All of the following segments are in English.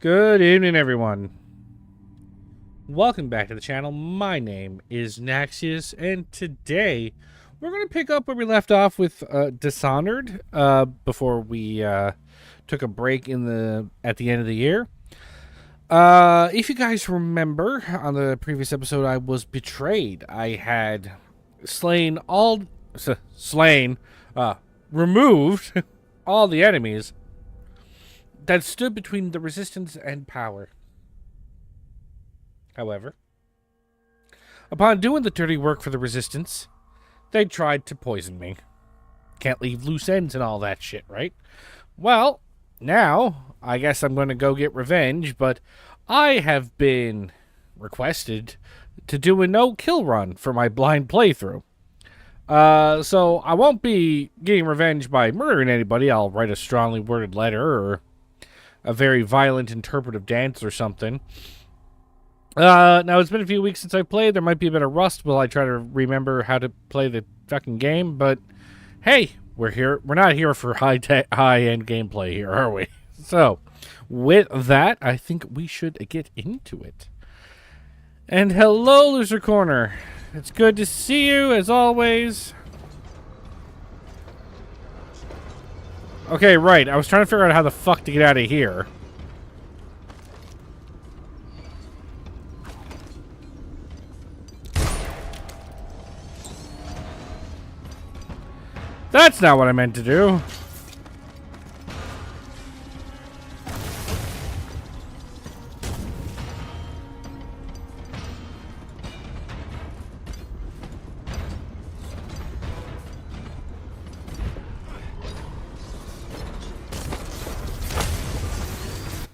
Good evening, everyone. Welcome back to the channel. My name is Naxius, and today we're going to pick up where we left off with Dishonored before we took a break at the end of the year. If you guys remember, on the previous episode, I was betrayed. I had removed all the enemies that stood between the resistance and power. However, upon doing the dirty work for the resistance, they tried to poison me. Can't leave loose ends and all that shit, right? Well, now, I guess I'm going to go get revenge, but I have been requested to do a no-kill run for my blind playthrough. So I won't be getting revenge by murdering anybody. I'll write a strongly worded letter or a very violent interpretive dance or something. Now, it's been a few weeks since I played. There might be a bit of rust while I try to remember how to play the fucking game. But, hey, we're here. We're not here for high-end gameplay here, are we? So, with that, I think we should get into it. And hello, Loser Corner. It's good to see you, as always. Okay, right. I was trying to figure out how the fuck to get out of here. That's not what I meant to do.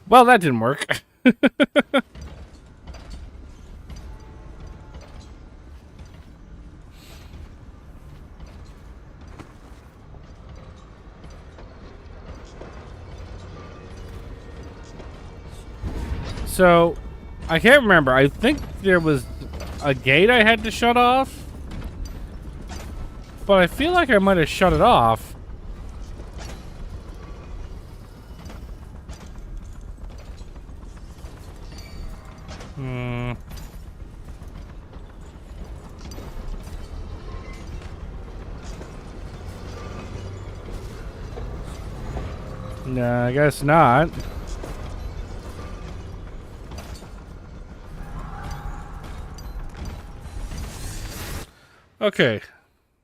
Well, that didn't work. So, I can't remember. I think there was a gate I had to shut off. But I feel like I might have shut it off. No, I guess not. Okay.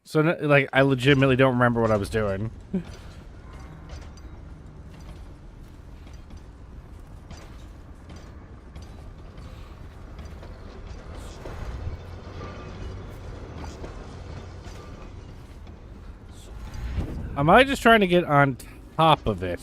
So, like, I legitimately don't remember what I was doing. Am I just trying to get on top of it?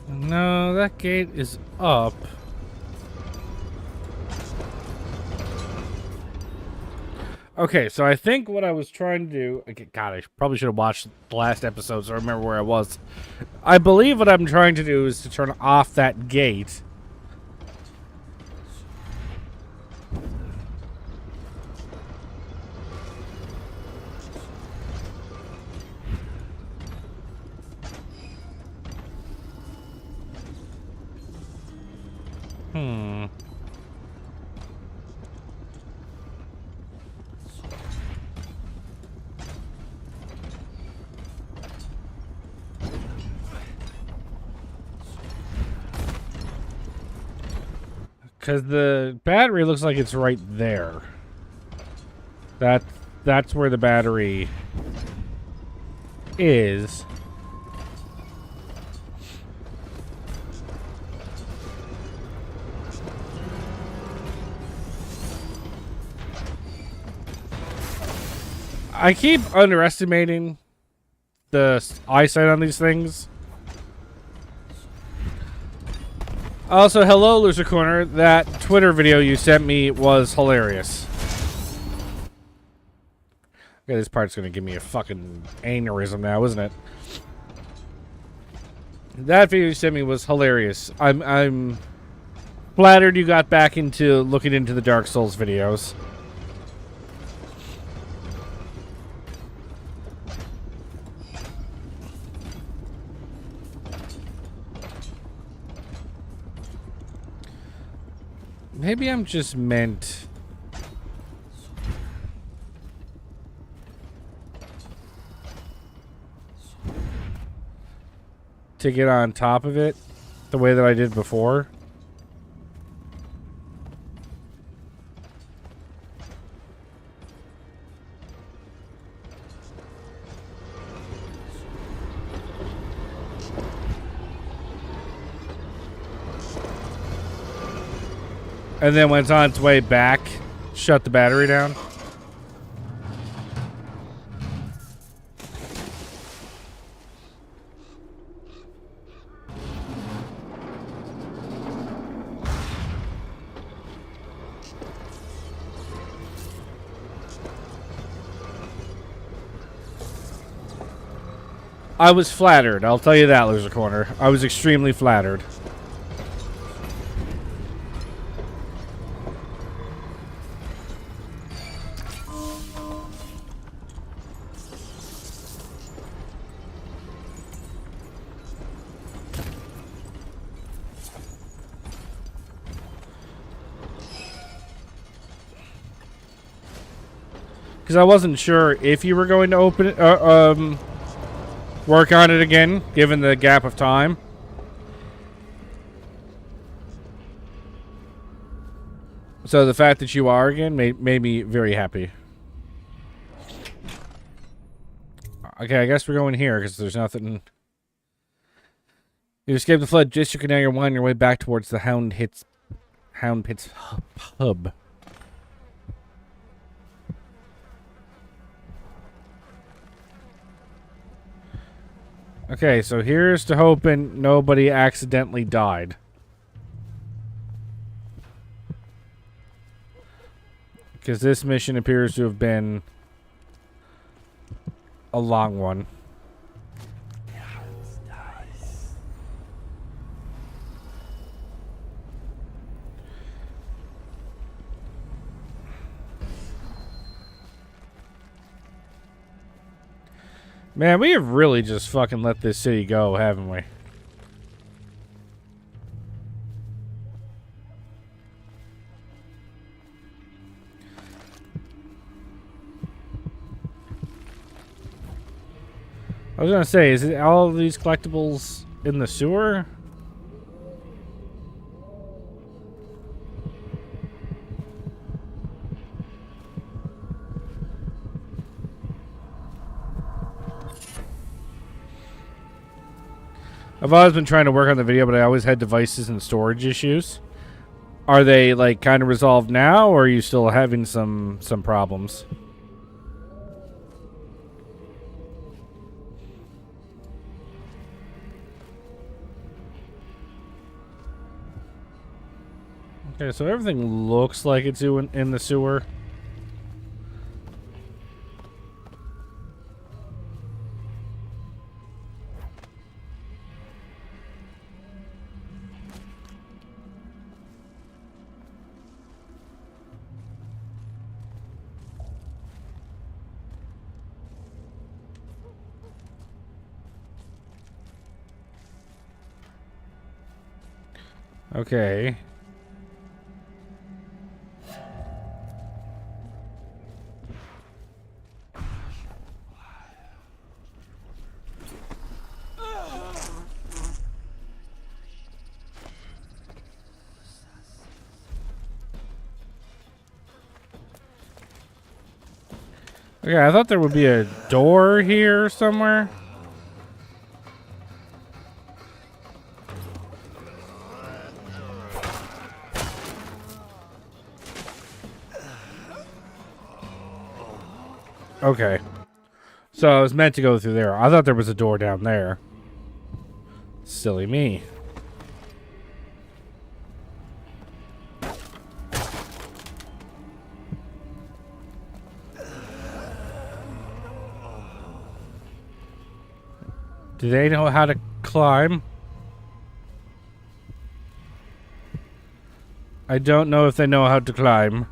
No, that gate is up. Okay, so I think what I was trying to do... Okay, God, I probably should have watched the last episode so I remember where I was. I believe what I'm trying to do is to turn off that gate. Because the battery looks like it's right there. That's where the battery is. I keep underestimating the eyesight on these things. Also, hello, Loser Corner. That Twitter video you sent me was hilarious. Okay, this part's gonna give me a fucking aneurysm now, isn't it? That video you sent me was hilarious. I'm flattered you got back into looking into the Dark Souls videos. Maybe I'm just meant to get on top of it the way that I did before. And then when it's on its way back, shut the battery down. I was flattered. I'll tell you that, Loser Corner. I was extremely flattered. Because I wasn't sure if you were going to open it, work on it again, given the gap of time. So the fact that you are again made me very happy. Okay, I guess we're going here because there's nothing. You escaped the flood district and now you're winding your way back towards the Hound Pit's hub. Okay, so here's to hoping nobody accidentally died. Because this mission appears to have been a long one. Man, we have really just fucking let this city go, haven't we? I was gonna say, is it all of these collectibles in the sewer? I've always been trying to work on the video, but I always had devices and storage issues. Are they, like, kind of resolved now, or are you still having some problems? Okay, so everything looks like it's in the sewer. Okay. Okay, I thought there would be a door here somewhere. Okay. So I was meant to go through there. I thought there was a door down there. Silly me. Do they know how to climb? I don't know if they know how to climb.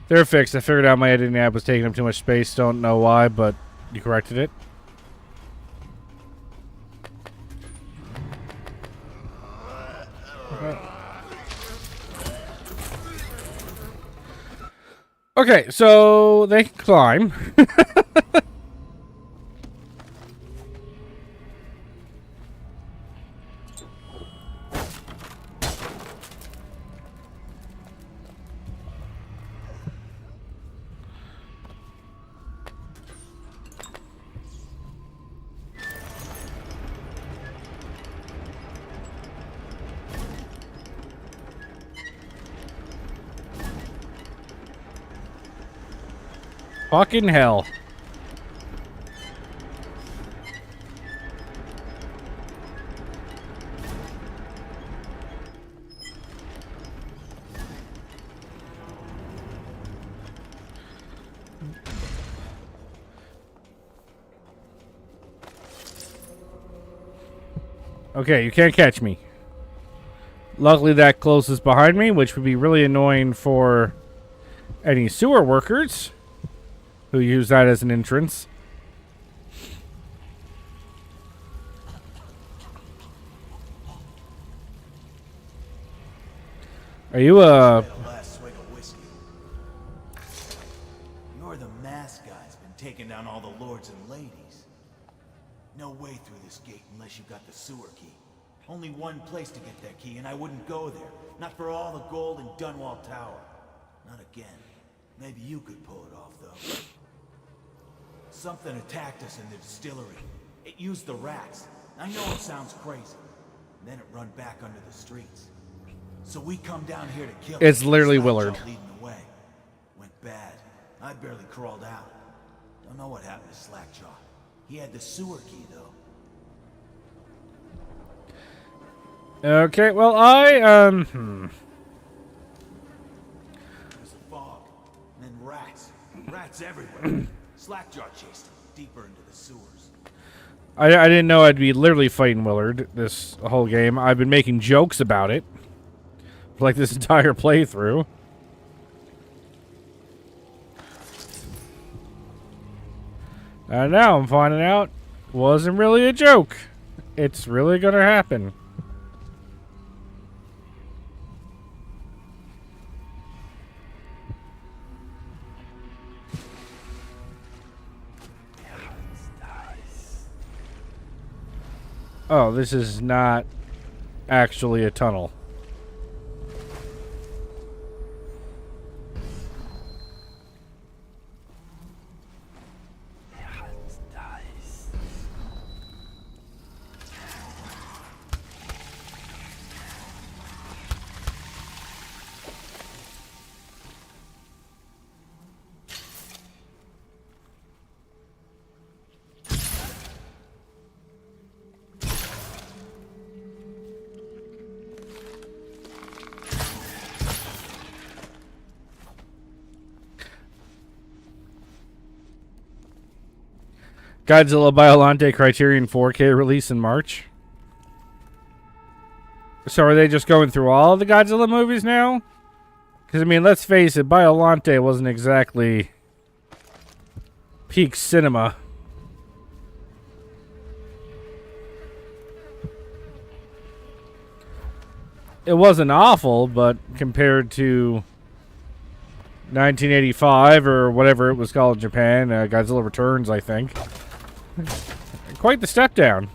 They're fixed. I figured out my editing app was taking up too much space. Don't know why, but you corrected it. Okay, so they can climb. Fucking hell. Okay, you can't catch me. Luckily that close is behind me, which would be really annoying for any sewer workers who use that as an entrance. Are you You're the mask guy's been taking down all the lords and ladies. No way through this gate unless you got the sewer key. Only one place to get that key, and I wouldn't go there. Not for all the gold in Dunwall Tower. Not again. Maybe you could pull it off, though. Something attacked us in the distillery. It used the rats. I know it sounds crazy. And then it run back under the streets. So we come down here to kill it. It's literally Willard. Leading the way. Went bad. I barely crawled out. Don't know what happened to Slackjaw. He had the sewer key, though. Okay, well, There's a fog. And then rats. Rats everywhere. Slackjaw chased him deeper into the sewers. I didn't know I'd be literally fighting Willard this whole game. I've been making jokes about it. Like this entire playthrough. And now I'm finding out it wasn't really a joke. It's really gonna happen. Oh, this is not actually a tunnel. Godzilla Biolante Criterion 4K release in March. So are they just going through all the Godzilla movies now? Because, I mean, let's face it, Biolante wasn't exactly peak cinema. It wasn't awful, but compared to 1985 or whatever it was called in Japan, Godzilla Returns, I think. Quite the step down.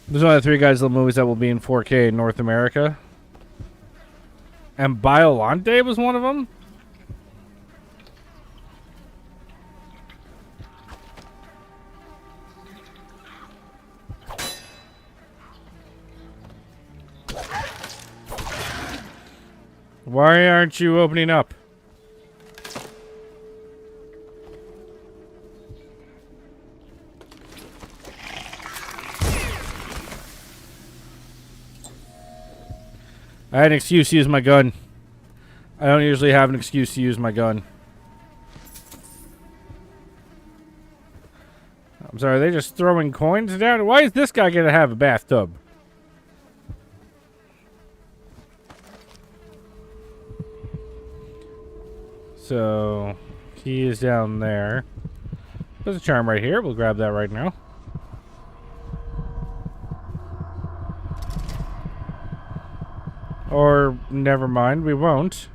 There's only 3 Godzilla movies that will be in 4K in North America. And Biolante was one of them? Why aren't you opening up? I had an excuse to use my gun. I don't usually have an excuse to use my gun. I'm sorry, are they just throwing coins down? Why is this guy gonna have a bathtub? So, he is down there. There's a charm right here. We'll grab that right now. Or, never mind, we won't.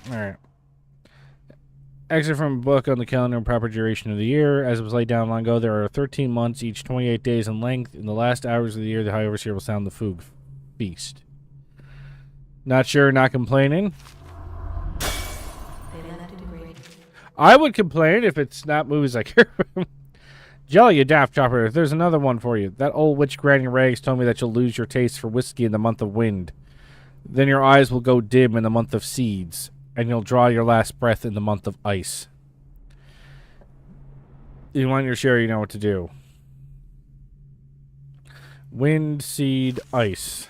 Alright. Exit from a book on the calendar and proper duration of the year. As it was laid down long ago, there are 13 months, each 28 days in length. In the last hours of the year, the High Overseer will sound the Foog Feast. Not sure, not complaining. I would complain if it's not movies I care about. Jelly, you daft chopper. There's another one for you. That old witch Granny Rags told me that you'll lose your taste for whiskey in the month of wind. Then your eyes will go dim in the month of seeds. And you'll draw your last breath in the month of ice. You want your share, you know what to do. Wind, seed, ice.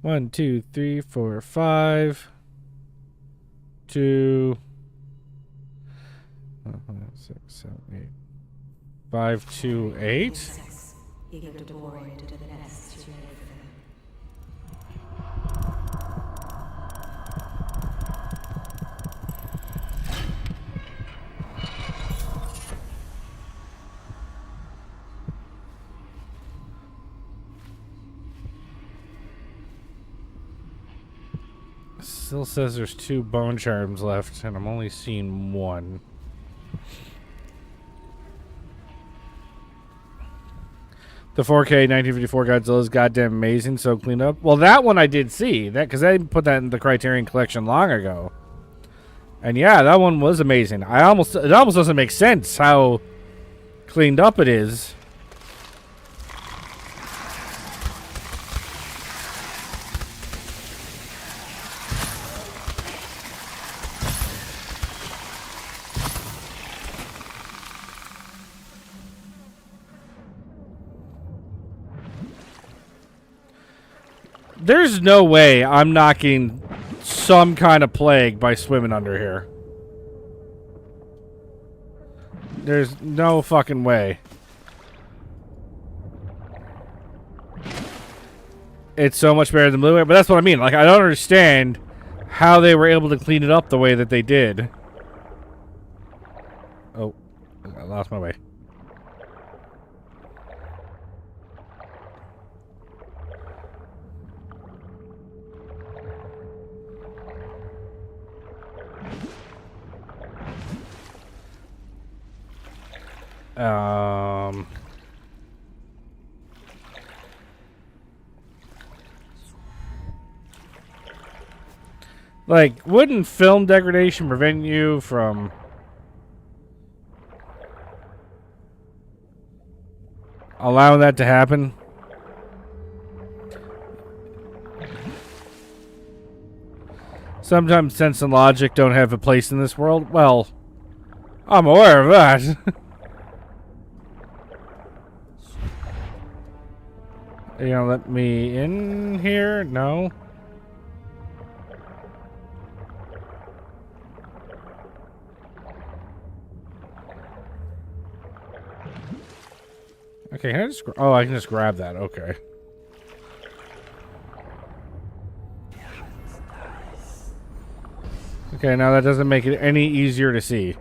1, 2, 3, 4, 5. 2. 6, 7, 8. 5, 2, 8. You give the boy to the nest you made for them. Still says there's 2 bone charms left, and I'm only seeing 1. The 4K 1954 Godzilla is goddamn amazing, so cleaned up. Well, that one I did see, that because I put that in the Criterion Collection long ago. And yeah, that one was amazing. It almost doesn't make sense how cleaned up it is. There's no way I'm knocking some kind of plague by swimming under here. There's no fucking way. It's so much better than Blue Air, but that's what I mean. Like, I don't understand how they were able to clean it up the way that they did. Oh, I lost my way. Like, wouldn't film degradation prevent you from allowing that to happen? Sometimes sense and logic don't have a place in this world. Well, I'm aware of that. You gonna let me in here? No. Okay, can I just... Oh, I can just grab that. Okay. Okay, now that doesn't make it any easier to see.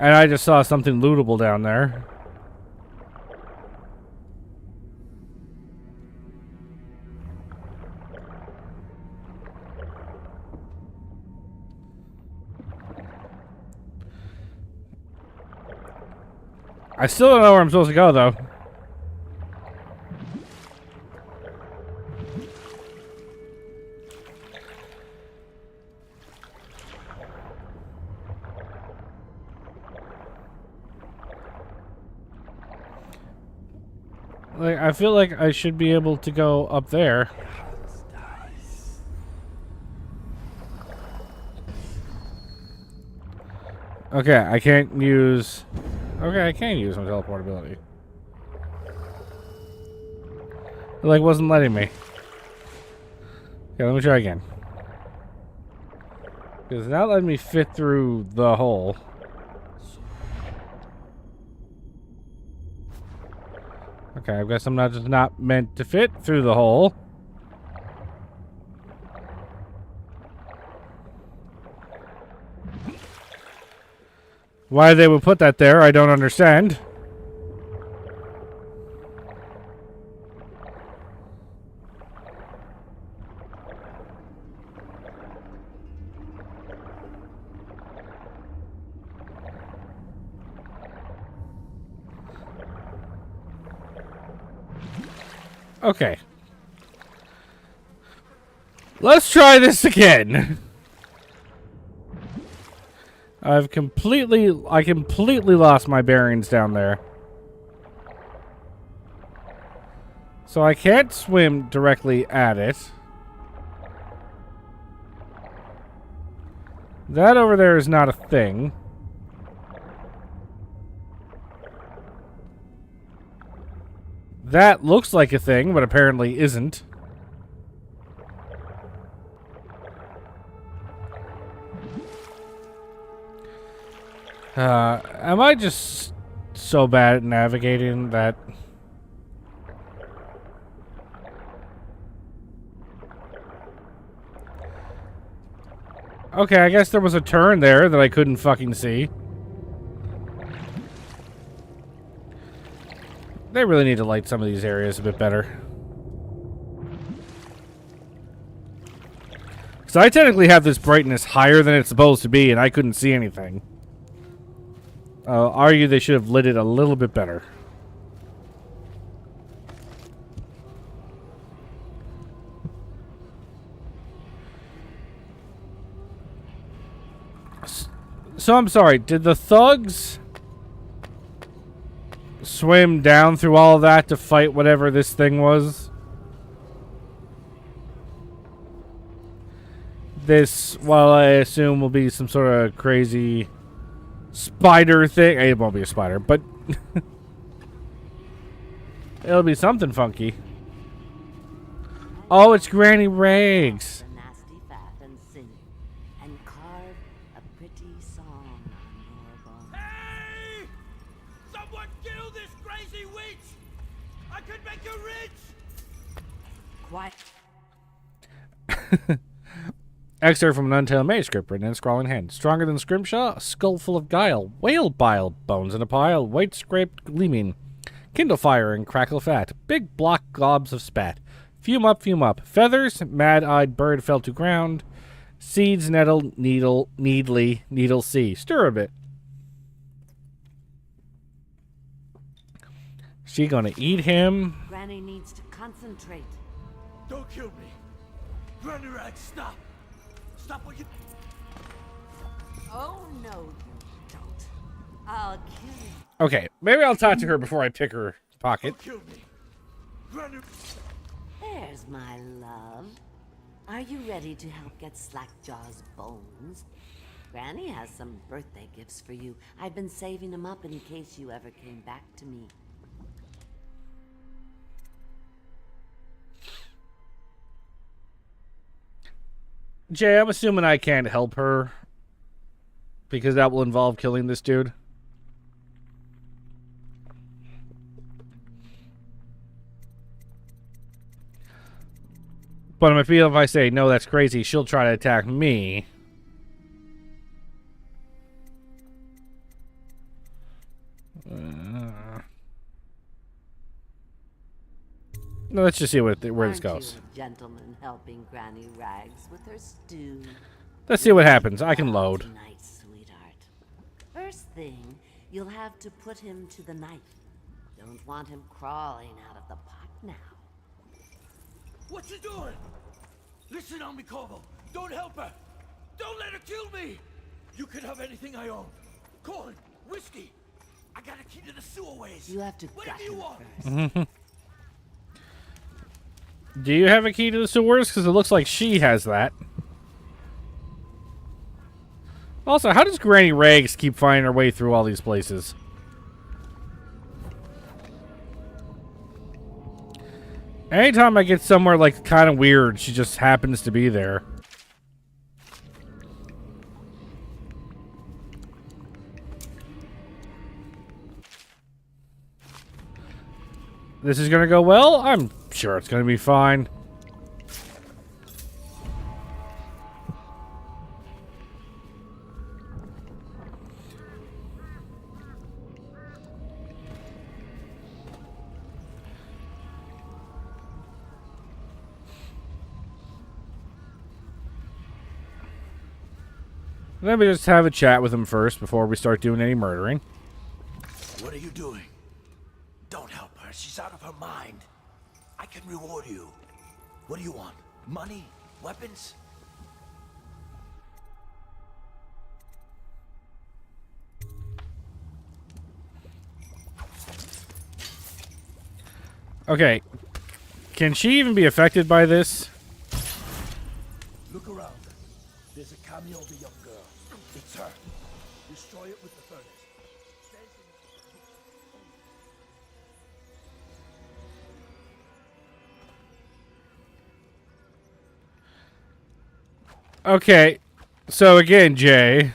And I just saw something lootable down there. I still don't know where I'm supposed to go, though. Like, I feel like I should be able to go up there. Okay, I can't use... Okay, I can use my teleportability. It, like, wasn't letting me. Okay, let me try again. Because it's not letting me fit through the hole. Okay, I guess I'm not just not meant to fit through the hole. Why they would put that there, I don't understand. Okay. Let's try this again. I completely lost my bearings down there. So I can't swim directly at it. That over there is not a thing. That looks like a thing, but apparently isn't. Am I just so bad at navigating that... Okay, I guess there was a turn there that I couldn't fucking see. They really need to light some of these areas a bit better. So I technically have this brightness higher than it's supposed to be, and I couldn't see anything. Argue they should have lit it a little bit better. So I'm sorry, did the thugs swim down through all of that to fight whatever this thing was? This, well, I assume will be some sort of crazy spider thing. It won't be a spider, but it'll be something funky. Oh, it's Granny Rags. Nasty fat and sing and carve a pretty song on your bones. Hey! Someone kill this crazy witch! I could make you rich! Quiet. Excerpt from an untailed manuscript written in scrawling hand. Stronger than Scrimshaw, a skull full of guile. Whale bile, bones in a pile, white scraped gleaming. Kindle fire and crackle fat. Big block globs of spat. Fume up. Feathers, mad-eyed bird fell to ground. Seeds nettle, needle see. Stir a bit. She gonna eat him? Granny needs to concentrate. Don't kill me! Granny Rag, stop! Stop what you... Oh, no, you don't. I'll kill you. Okay, maybe I'll talk to her before I pick her pocket. Don't kill me! Granny... There's my love. Are you ready to help get Slackjaw's bones? Granny has some birthday gifts for you. I've been saving them up in case you ever came back to me. Jay, I'm assuming I can't help her because that will involve killing this dude. But I feel if I say, no, that's crazy, she'll try to attack me. No, let's just see where this goes. Aren't you a gentleman helping Granny Rags with her stew? Let's see what happens. I can load. Tonight, sweetheart. First thing, You'll have to put him to the knife. Don't want him crawling out of the pot now. What you doing? Listen on me, Corvo. Don't help her. Don't let her kill me. You can have anything I own. Corn, whiskey. I got a key to the sewerways. You have to gut Whatever you him want. first. Do you have a key to the sewers? Because it looks like she has that. Also, how does Granny Rags keep finding her way through all these places? Anytime I get somewhere, like, kind of weird, she just happens to be there. This is gonna go well? I'm sure it's gonna be fine. Let me just have a chat with him first before we start doing any murdering. What are you doing? Don't help her. She's out of her mind. I can reward you. What do you want? Money? Weapons? Okay. Can she even be affected by this? Look around. There's a cameo of a young girl. It's her. Destroy it with the furnace. Okay. So again, Jay,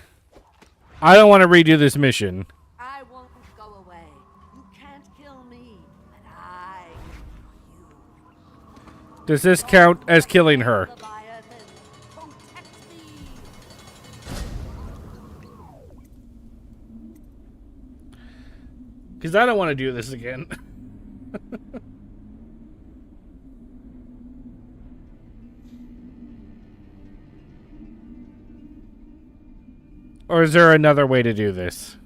I don't want to redo this mission. I won't go away. You can't kill me, but I can kill you. Does this count as killing her? Leviathan, protect me. Because I don't want to do this again. Or is there another way to do this?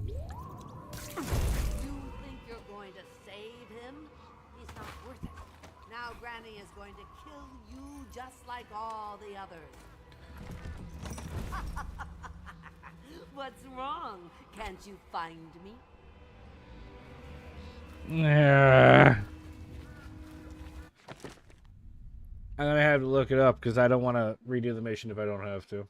You think you're going to save him? He's not worth it. Now Granny is going to kill you just like all the others. What's wrong? Can't you find me? I'm going to have to look it up because I don't want to redo the mission if I don't have to.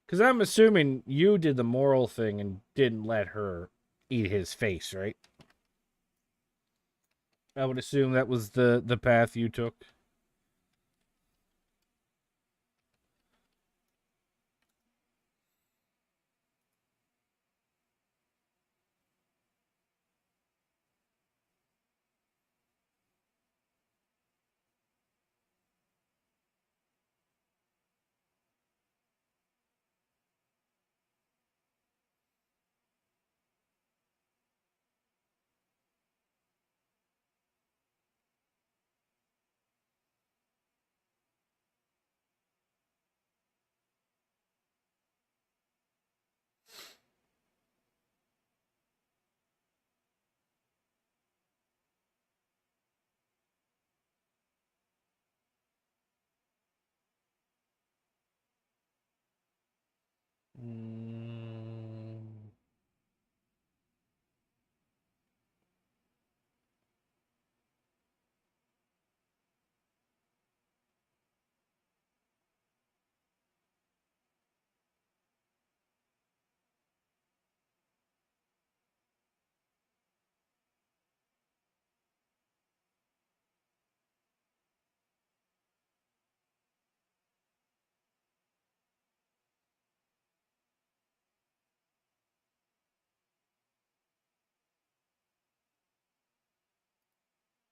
Because I'm assuming you did the moral thing and didn't let her eat his face, right? I would assume that was the path you took.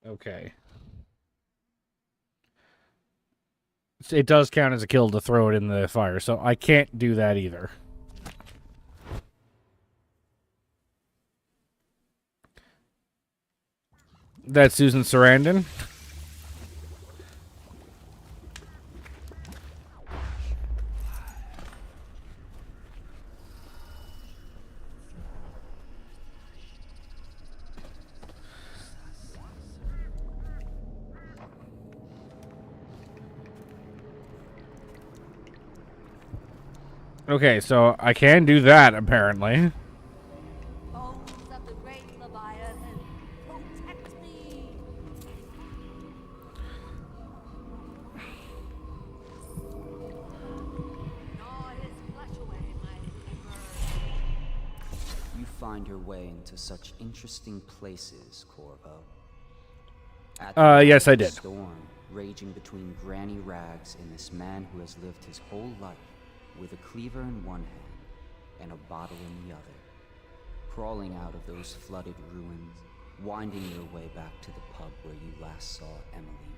Okay. It does count as a kill to throw it in the fire, so I can't do that either. That's Susan Sarandon. Okay, so I can do that, apparently. Bones of the great Leviathan, protect me! Gnaw his flesh away, my reaper. You find your way into such interesting places, Corvo. At the Yes, I height of the did. storm raging between Granny Rags and this man who has lived his whole life with a cleaver in one hand and a bottle in the other. Crawling out of those flooded ruins, winding your way back to the pub where you last saw Emily.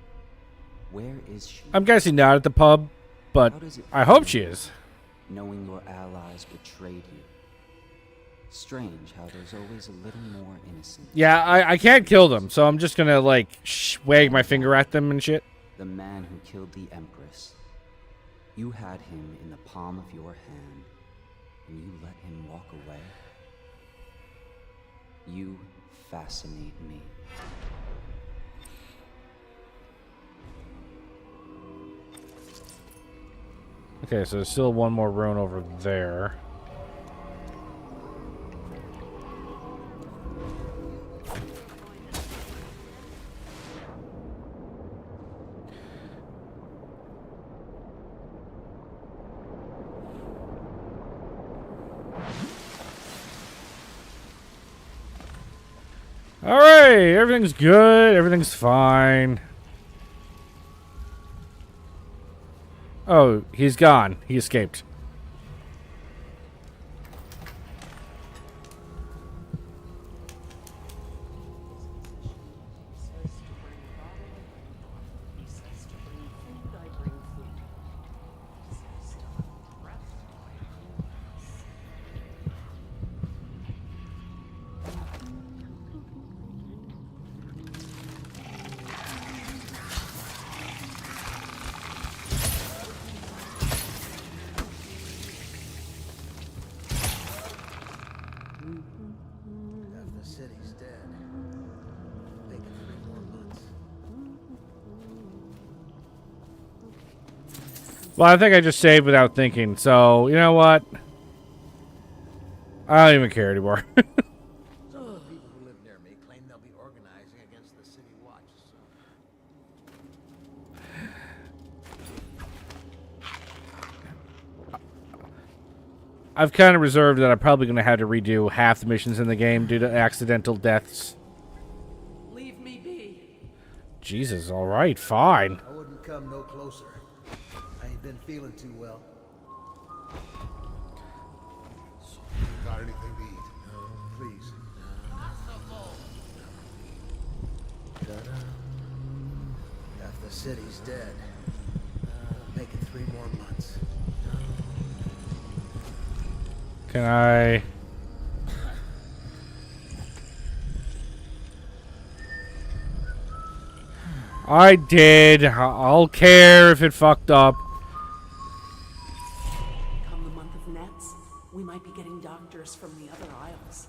Where is she? I'm guessing not at the pub, but How does it I hope feel she is. knowing your allies betrayed you? Strange how there's always a little more innocence. Yeah, I can't kill them, so I'm just gonna, like, wag my finger at them and shit. The man who killed the Empress. You had him in the palm of your hand, and you let him walk away. You fascinate me. Okay, so there's still one more rune over there. Alright, everything's good, everything's fine. Oh, he's gone. He escaped. Half the city's dead. Making 3 more months. Well, I think I just saved without thinking, so, you know what? I don't even care anymore. Some of the people who live near me claim they'll be organizing against the city watch soon. I've kind of reserved that I'm probably going to have to redo half the missions in the game due to accidental deaths. Leave me be. Jesus, alright, fine. I wouldn't come no closer. I ain't been feeling too well. Got anything to eat? Please. Half the city's dead. Making 3 more months. Can I... I did. I'll care if it fucked up. Come the month of nets, we might be getting doctors from the other isles.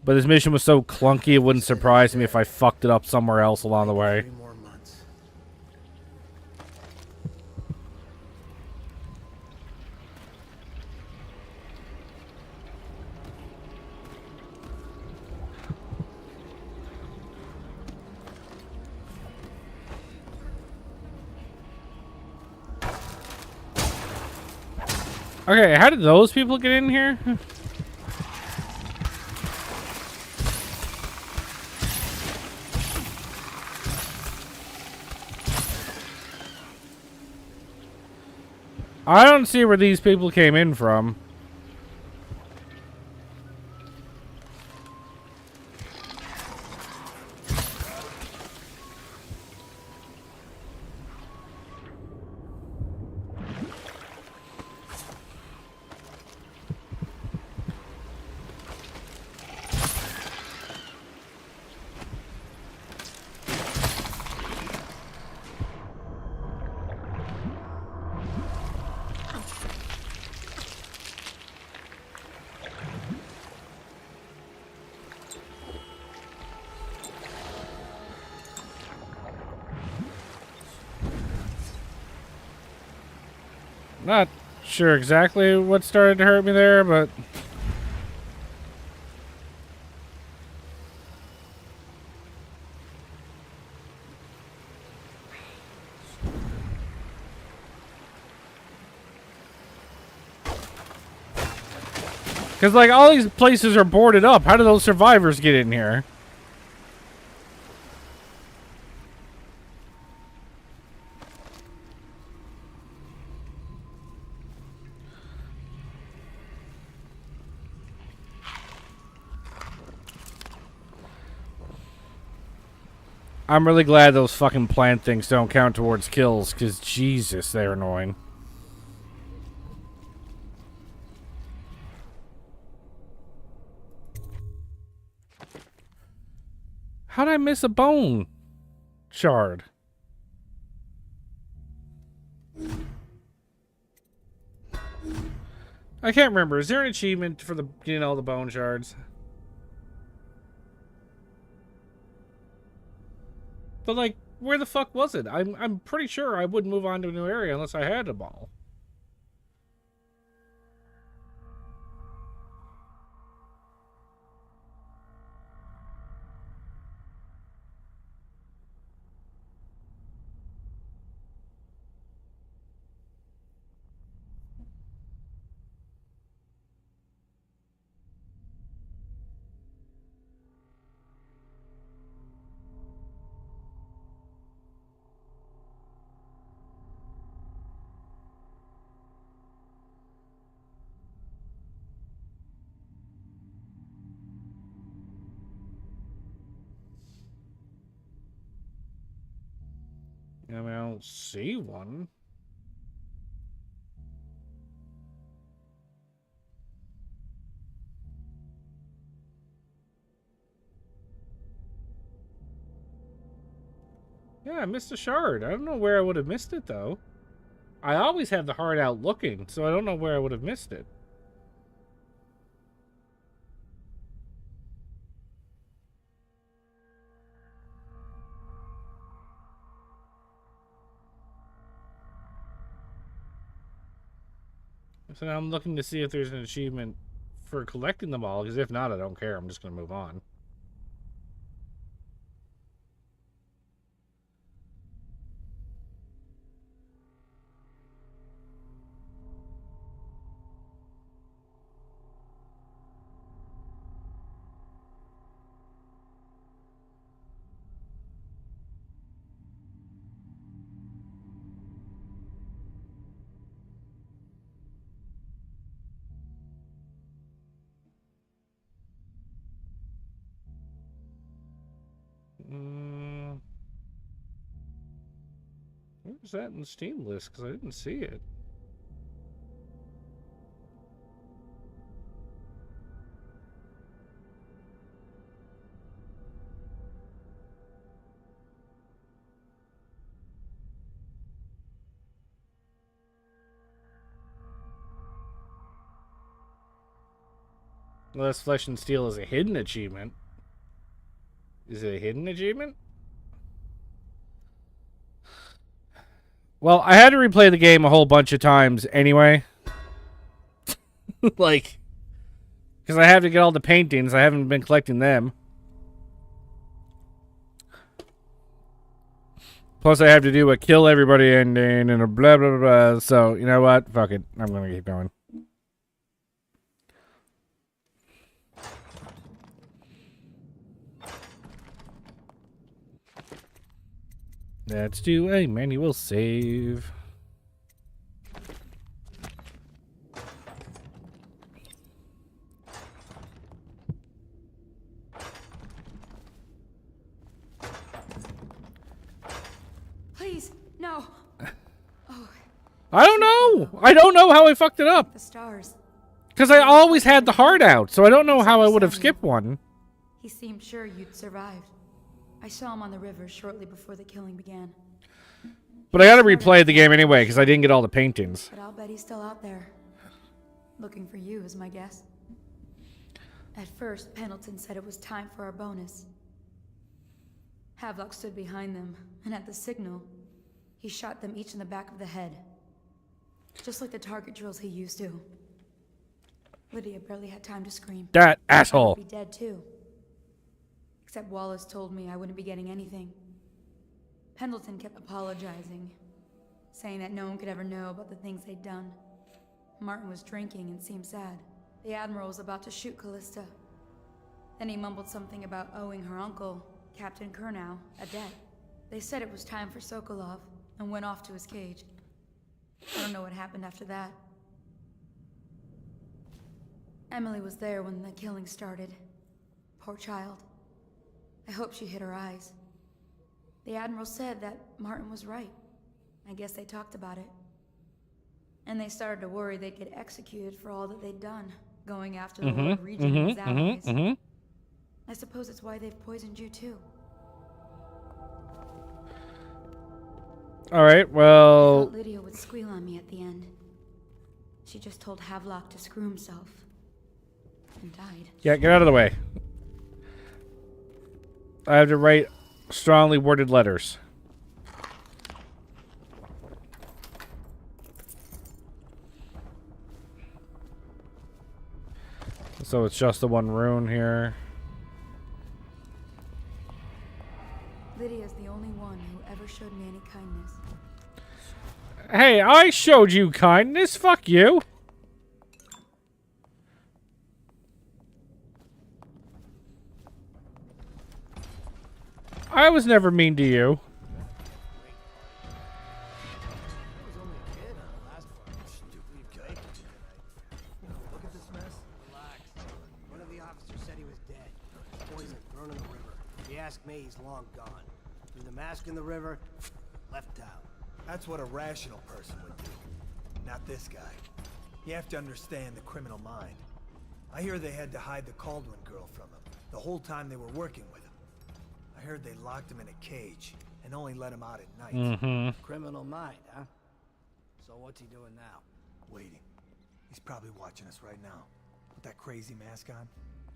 But this mission was so clunky, it wouldn't surprise me if I fucked it up somewhere else along the way. 3 more months. Okay, how did those people get in here? I don't see where these people came in from. Not sure exactly what started to hurt me there, but... Because, like, all these places are boarded up. How do those survivors get in here? I'm really glad those fucking plant things don't count towards kills, because Jesus, they're annoying. How'd I miss a bone shard? I can't remember. Is there an achievement for the getting all the bone shards? But like, where the fuck was it? I'm pretty sure I wouldn't move on to a new area unless I had them all. I mean, I don't see one. Yeah, I missed a shard. I don't know where I would have missed it, though. I always have the heart out looking, so I don't know where I would have missed it. So now I'm looking to see if there's an achievement for collecting them all, because if not, I don't care. I'm just going to move on. Where's that in the Steam list? Because I didn't see it. Unless Flesh and Steel is a hidden achievement. Is it a hidden achievement? Well, I had to replay the game a whole bunch of times anyway. Like, because I have to get all the paintings. I haven't been collecting them. Plus, I have to do a kill everybody ending and a blah, blah, blah. So, you know what? Fuck it. I'm going to keep going. Let's do a manual save. Please, no. Oh. I don't know. I don't know how I fucked it up. The stars. Because I always had the heart out, so I don't know how I would have skipped one. He seemed sure you'd survived. I saw him on the river shortly before the killing began. But I gotta replay the game anyway, because I didn't get all the paintings. But I'll bet he's still out there. Looking for you, is my guess. At first, Pendleton said it was time for our bonus. Havelock stood behind them, and at the signal, he shot them each in the back of the head. Just like the target drills he used to. Lydia barely had time to scream. That I asshole. would be dead too. Except Wallace told me I wouldn't be getting anything. Pendleton kept apologizing, saying that no one could ever know about the things they'd done. Martin was drinking and seemed sad. The Admiral was about to shoot Callista. Then he mumbled something about owing her uncle, Captain Kurnow, a debt. They said it was time for Sokolov, and went off to his cage. I don't know what happened after that. Emily was there when the killing started. Poor child. I hope she hid her eyes. The Admiral said that Martin was right. I guess they talked about it. And they started to worry they'd get executed for all that they'd done, going after the Lord Regent and his allies. I suppose it's why they've poisoned you too. All right, I well... thought Lydia would squeal on me at the end. She just told Havelock to screw himself. And died. Yeah, get out of the way. I have to write strongly worded letters. So it's just the one rune here. Lydia's the only one who ever showed me any kindness. Hey, I showed you kindness. Fuck you. I was never mean to you. Look at this mess. Relax. One of the officers said he was dead. Poison, thrown in the river. If you ask me, he's long gone. Threw the mask in the river, left town. That's what a rational person would do. Not this guy. You have to understand the criminal mind. I hear they had to hide the Cauldron girl from him the whole time they were working with him. I heard they locked him in a cage and only let him out at night. Criminal mind, huh? So what's he doing now? Waiting. He's probably watching us right now. With that crazy mask on.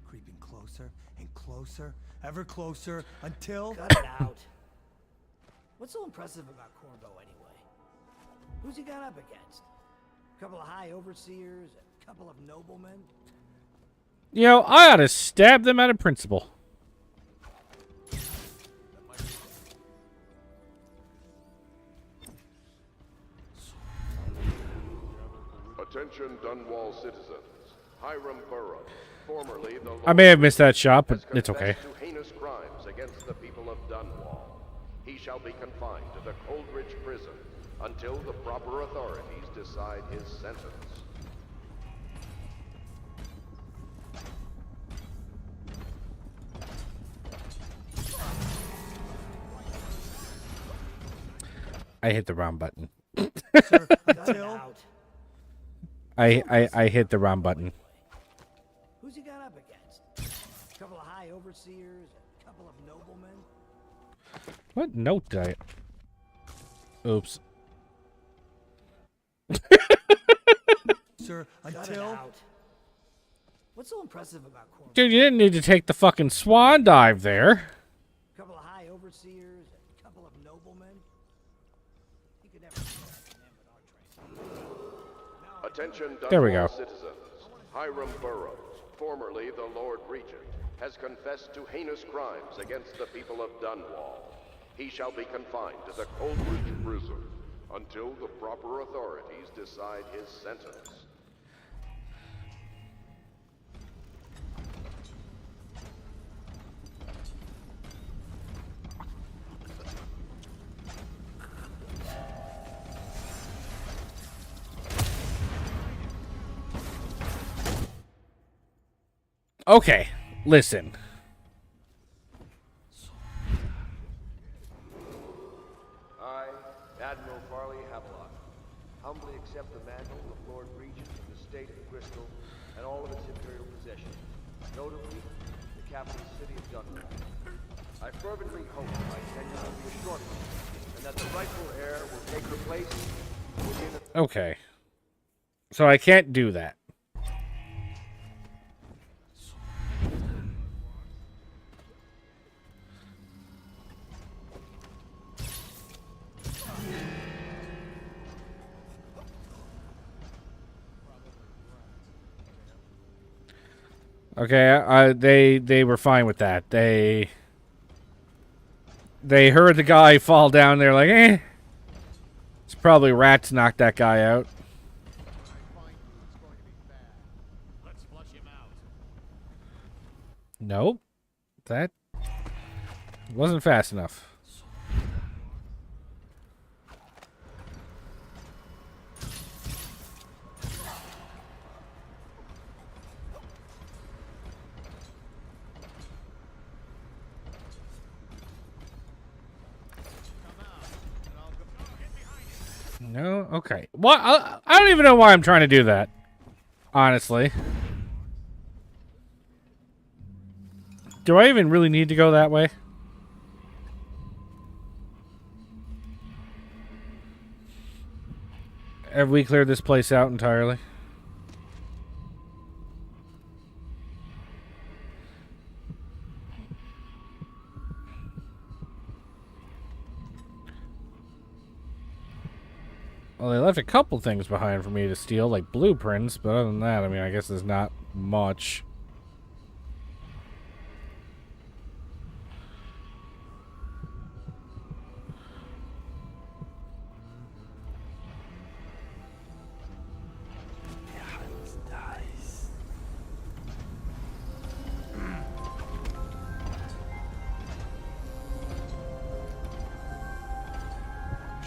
Creeping closer and closer, ever closer, until... Cut it out. What's so impressive about Corvo anyway? Who's he got up against? A couple of high overseers, a couple of noblemen? You know, I ought to stab them out of principle. Attention Dunwall citizens. Hiram Burrow, formerly the I may have missed that shot, but it's okay. to heinous crimes against the people of Dunwall. He shall be confined to the Coldridge prison until the proper authorities decide his sentence. I hit the wrong button. Sir, until... I hit the wrong button. Who's he got up against? A couple of high overseers, a couple of noblemen? What note did I... Oops. Sir, Cut it until... out. What's so impressive about Corvo? Dude, you didn't need to take the fucking swan dive there. A couple of high overseers, a couple of noblemen? You could never do that to them with our training. Attention There we go. Dunwall citizens. Hiram Burrows, formerly the Lord Regent, has confessed to heinous crimes against the people of Dunwall. He shall be confined to the Coldridge prison until the proper authorities decide his sentence. Okay, listen. I, Admiral Farley Havelock, humbly accept the mantle of Lord Regent of the State of Bristol and all of its imperial possessions, notably the capital city of Dunwall. I fervently hope my tenure will be a short one, and that the rightful heir will take her place within a... Okay. So I can't do that. Okay, they were fine with that. They heard the guy fall down. They're like, eh. It's probably rats knocked that guy out. Let's flush him out. Nope. That wasn't fast enough. No? Okay. What? I don't even know why I'm trying to do that. Honestly. Do I even really need to go that way? Have we cleared this place out entirely? Well, they left a couple things behind for me to steal, like blueprints, but other than that, I mean, I guess there's not much.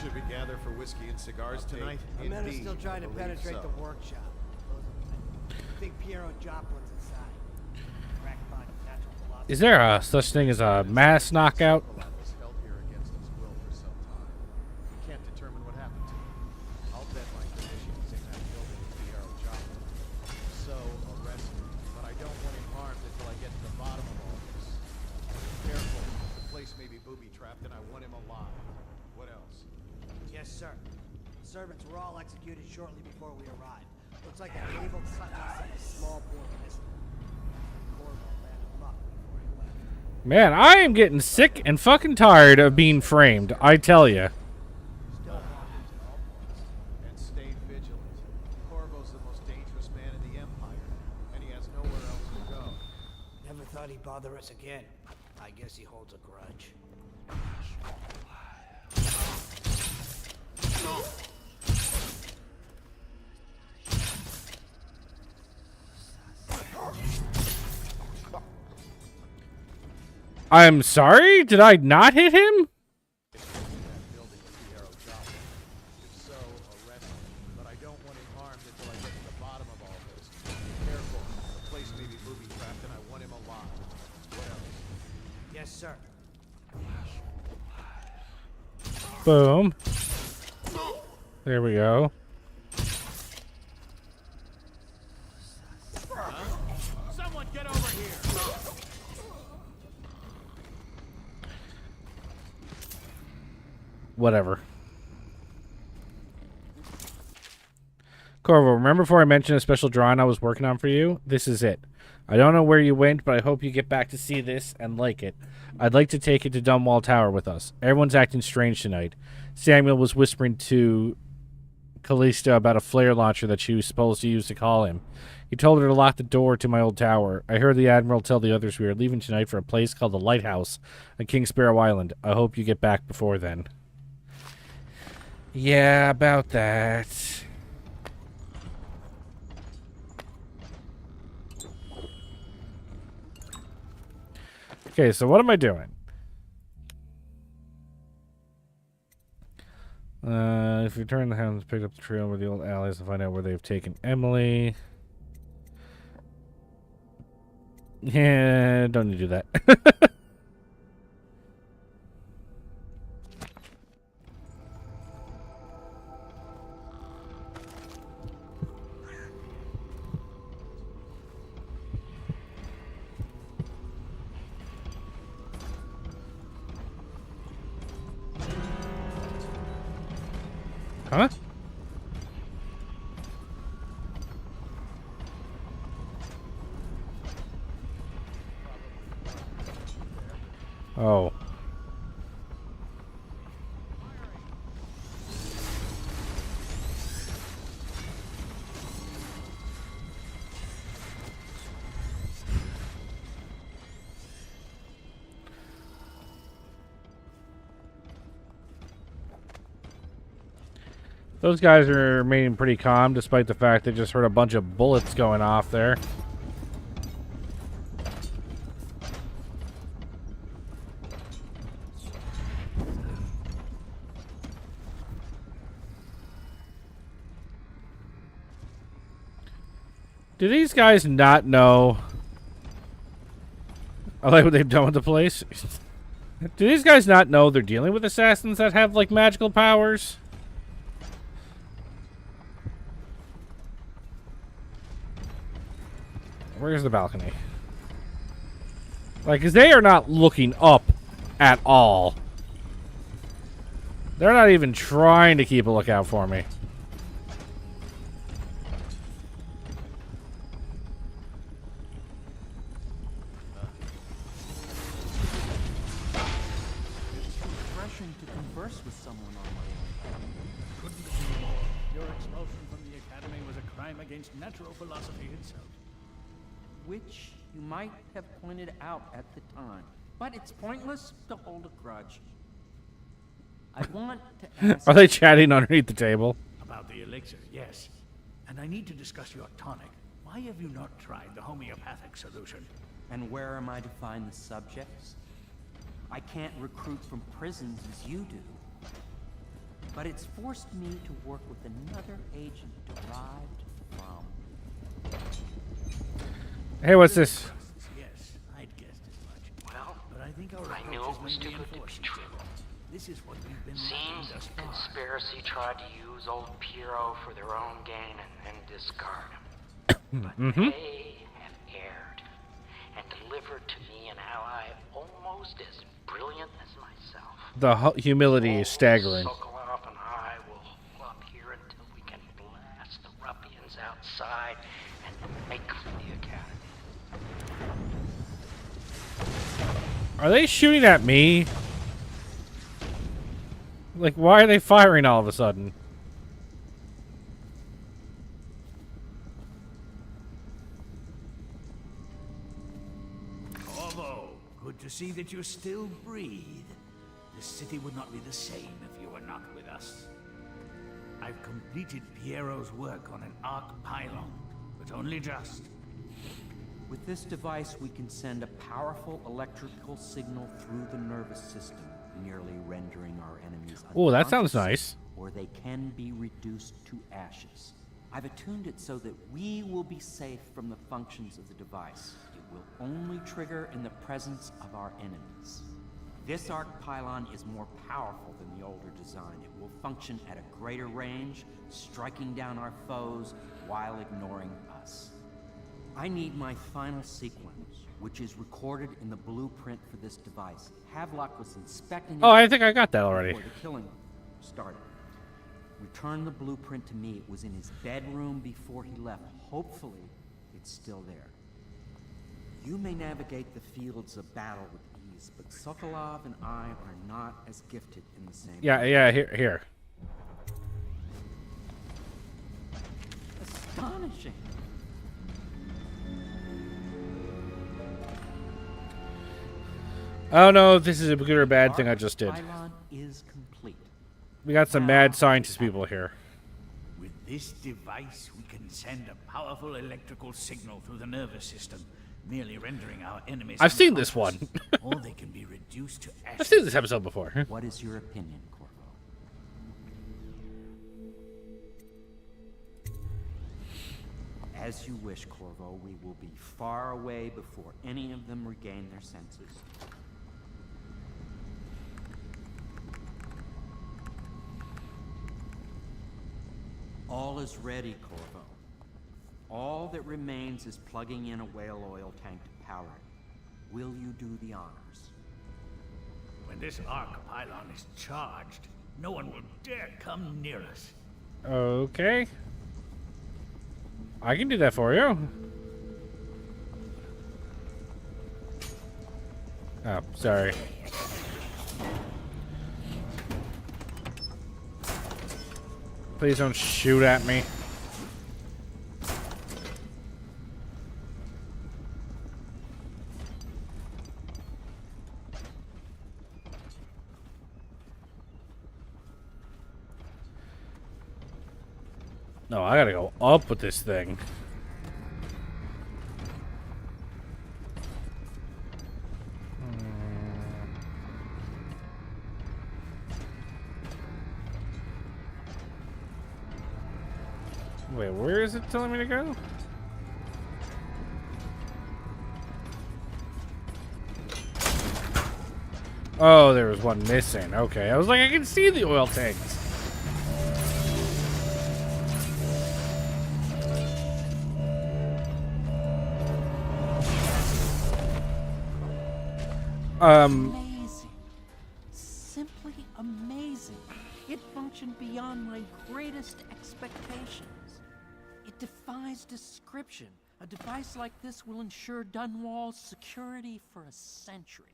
Should we gather for whiskey and cigars tonight? The men are Indeed, still trying I to believe penetrate so. the workshop. I think Piero Joplin's inside. Crackpot, natural philosophy. Is there a such thing as a mass knockout? Was held here against his will for some time. We can't determine what happened to him. I'll bet my conditions in that building with Piero Joplin. So arrested, but I don't want him harmed until I get to the bottom of all this. Careful, the place may be booby-trapped, and I want him alive. What else? Yes, sir. The servants were all executed shortly before we arrived. Looks like a naval cut us in a small board pistol. Corvo ran amok before he left. Man, I am getting sick and fucking tired of being framed, I tell you. Still walking to all points. And stay vigilant. Corvo's the most dangerous man in the Empire, and he has nowhere else to go. Never thought he'd bother us again. I guess he holds a grudge. I'm sorry? Did I not hit him? That building with Piero Joplin. If so, arrest him. But I don't want him harmed until I get to the bottom of all this. Careful, the place may be booby-trapped, and I want him alive. What else? Yes, sir. Boom. There we go. Someone get over here. Whatever. Corvo, remember before I mentioned a special drawing I was working on for you? This is it. I don't know where you went, but I hope you get back to see this and like it. I'd like to take it to Dunwall Tower with us. Everyone's acting strange tonight. Samuel was whispering to Callista about a flare launcher that she was supposed to use to call him. He told her to lock the door to my old tower. I heard the Admiral tell the others we are leaving tonight for a place called the Lighthouse on King Sparrow Island. I hope you get back before then. Yeah, about that. Okay, so what am I doing? If you turn the hounds, pick up the trail where the old allies and find out where they've taken Emily. Yeah, don't need to do that. Huh? Oh. Those guys are remaining pretty calm despite the fact they just heard a bunch of bullets going off there. Do these guys not know? I like what they've done with the place. Do these guys not know they're dealing with assassins that have, like, magical powers? Where's the balcony? Like, 'cause they are not looking up at all. They're not even trying to keep a lookout for me. To converse with someone on my own. Couldn't agree more. Your expulsion from the Academy was a crime against natural philosophy itself. Which you might have pointed out at the time. But it's pointless to hold a grudge. I want to ask... Are they chatting underneath the table? About the elixir, yes. And I need to discuss your tonic. Why have you not tried the homeopathic solution? And where am I to find the subjects? I can't recruit from prisons as you do. But it's forced me to work with another agent derived from... Hey, what's this? Yes, I'd guessed as much. Well, but I think our I knew it was too good to be true. This is what we've been Seems thus the far. conspiracy tried to use old Piero for their own gain and discard him. But they have erred and delivered to me an ally almost as brilliant as myself. The humility is staggering. Sokolov and I will hold up here until we can blast the ruffians outside and make for the Academy. Are they shooting at me? Like, why are they firing all of a sudden? Corvo, good to see that you still breathe. This city would not be the same if you were not with us. I've completed Piero's work on an arc pylon, but only just. With this device, we can send a powerful electrical signal through the nervous system, nearly rendering our enemies Oh, that sounds unconscious, nice. or they can be reduced to ashes. I've attuned it so that we will be safe from the functions of the device. It will only trigger in the presence of our enemies. This arc pylon is more powerful than the older design. It will function at a greater range, striking down our foes while ignoring us. I need my final sequence, which is recorded in the blueprint for this device. Havelock was inspecting it. Oh, I think I got that already. Before the killing started. Return the blueprint to me. It was in his bedroom before he left. Hopefully, it's still there. You may navigate the fields of battle with ease, but Sokolov and I are not as gifted in the same way. Yeah, here. Astonishing. I don't know if this is a good or a bad thing I just did. Pylon is complete. We got some mad scientist people here. With this device, we can send a powerful electrical signal through the nervous system, merely rendering our enemies I've seen this one. or they can be reduced to ashes. I've seen this episode before. What is your opinion, Corvo? As you wish, Corvo. We will be far away before any of them regain their senses. All is ready, Corvo. All that remains is plugging in a whale oil tank to power it. Will you do the honors? When this arc pylon is charged, no one will dare come near us. Okay. I can do that for you. Oh, sorry. Please don't shoot at me. No, I gotta go up with this thing. Wait, where is it telling me to go? Oh, there was one missing. Okay, I was like, I can see the oil tanks. Amazing. Simply amazing. It functioned beyond my greatest expectations. It defies description. A device like this will ensure Dunwall's security for a century.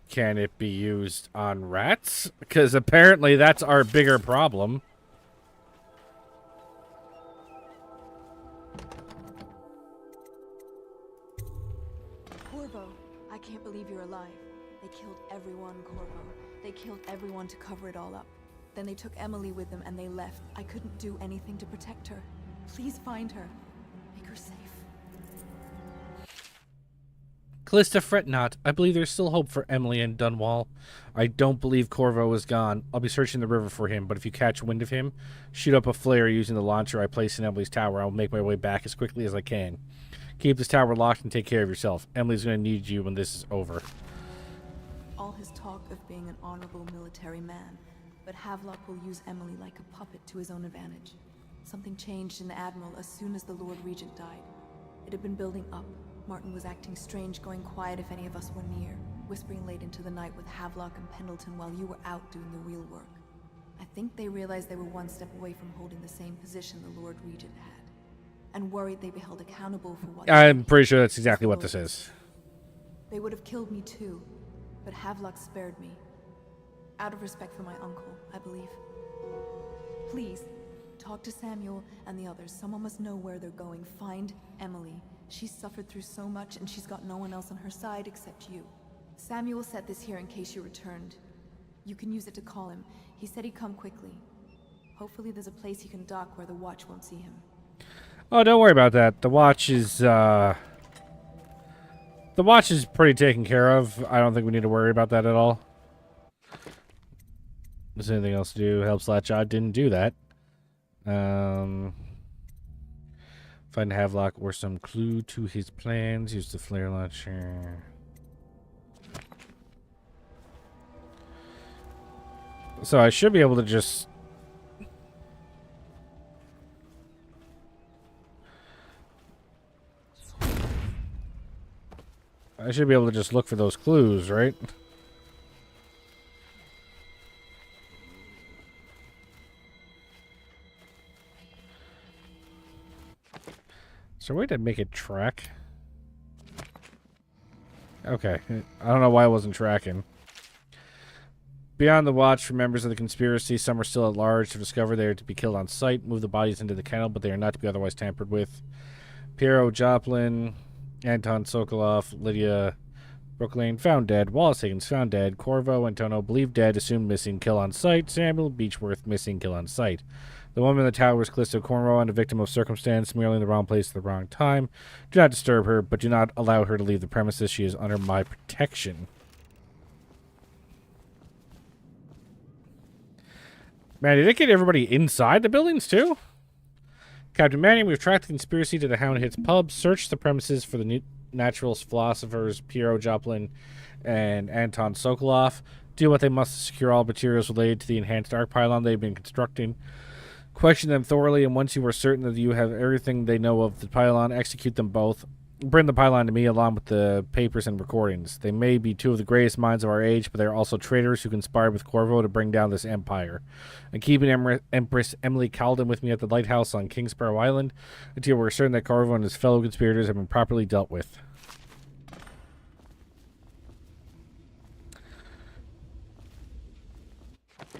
Can it be used on rats? Because apparently that's our bigger problem. Corvo, I can't believe you're alive. They killed everyone, Corvo. They killed everyone to cover it all up. Then they took Emily with them and they left. I couldn't do anything to protect her. Please find her. Make her safe. Callista, fret not. I believe there's still hope for Emily and Dunwall. I don't believe Corvo is gone. I'll be searching the river for him, but if you catch wind of him, shoot up a flare using the launcher I placed in Emily's tower. I'll make my way back as quickly as I can. Keep this tower locked and take care of yourself. Emily's going to need you when this is over. All his talk of being an honorable military man, but Havelock will use Emily like a puppet to his own advantage. Something changed in the Admiral as soon as the Lord Regent died. It had been building up. Martin was acting strange, going quiet if any of us were near, whispering late into the night with Havelock and Pendleton while you were out doing the real work. I think they realized they were one step away from holding the same position the Lord Regent had, and worried they'd be held accountable for what I'm pretty sure that's exactly what this is. They would have killed me too, but Havelock spared me. Out of respect for my uncle, I believe. Please, talk to Samuel and the others. Someone must know where they're going. Find Emily. She's suffered through so much, and she's got no one else on her side except you. Samuel set this here in case you returned. You can use it to call him. He said he'd come quickly. Hopefully there's a place he can dock where the watch won't see him. Oh, don't worry about that. The watch is pretty taken care of. I don't think we need to worry about that at all. Is there anything else to do? Help Slatshot didn't do that. Find Havelock or some clue to his plans. Use the flare launcher. So I should be able to just... I should be able to just look for those clues, right? Is there a way to make it track? Okay. I don't know why I wasn't tracking. Beyond the watch, for members of the conspiracy, some are still at large. To discover they are to be killed on sight. Move the bodies into the kennel, but they are not to be otherwise tampered with. Piero Joplin, Anton Sokolov, Lydia Brooklyn, found dead. Wallace Higgins, found dead. Corvo, Antonio, believed dead. Assumed missing, kill on sight. Samuel Beechworth, missing, kill on sight. The woman in the tower is Callista Cornrow, a victim of circumstance, merely in the wrong place at the wrong time. Do not disturb her, but do not allow her to leave the premises. She is under my protection. Man, did it get everybody inside the buildings, too? Captain Manning, we've tracked the conspiracy to the Hound Hits pub, searched the premises for the naturalist philosophers Piero Joplin and Anton Sokolov, do what they must to secure all materials related to the enhanced arc pylon they've been constructing. Question them thoroughly, and once you are certain that you have everything they know of the pylon, execute them both. Bring the pylon to me along with the papers and recordings. They may be two of the greatest minds of our age, but they are also traitors who conspired with Corvo to bring down this empire. And keeping Empress Emily Calden with me at the lighthouse on King Sparrow Island until we're certain that Corvo and his fellow conspirators have been properly dealt with.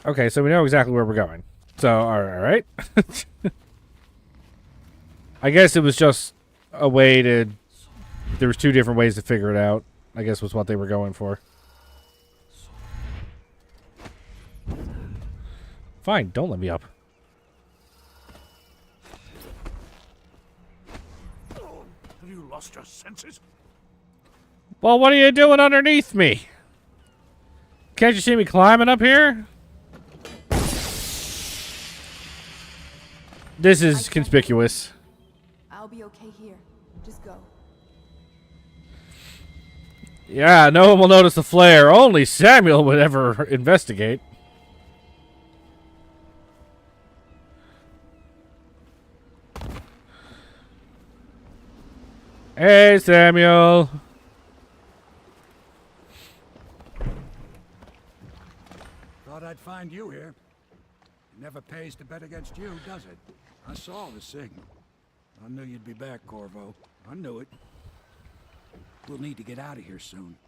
Okay, so we know exactly where we're going. So, alright. I guess it was just a way to... There was two different ways to figure it out, I guess was what they were going for. Fine, don't let me up. Have you lost your senses? Well, what are you doing underneath me? Can't you see me climbing up here? This is conspicuous. I'll be okay here. Just go. Yeah, no one will notice the flare. Only Samuel would ever investigate. Hey, Samuel. Thought I'd find you here. It never pays to bet against you, does it? I saw the signal. I knew you'd be back, Corvo. I knew it. We'll need to get out of here soon.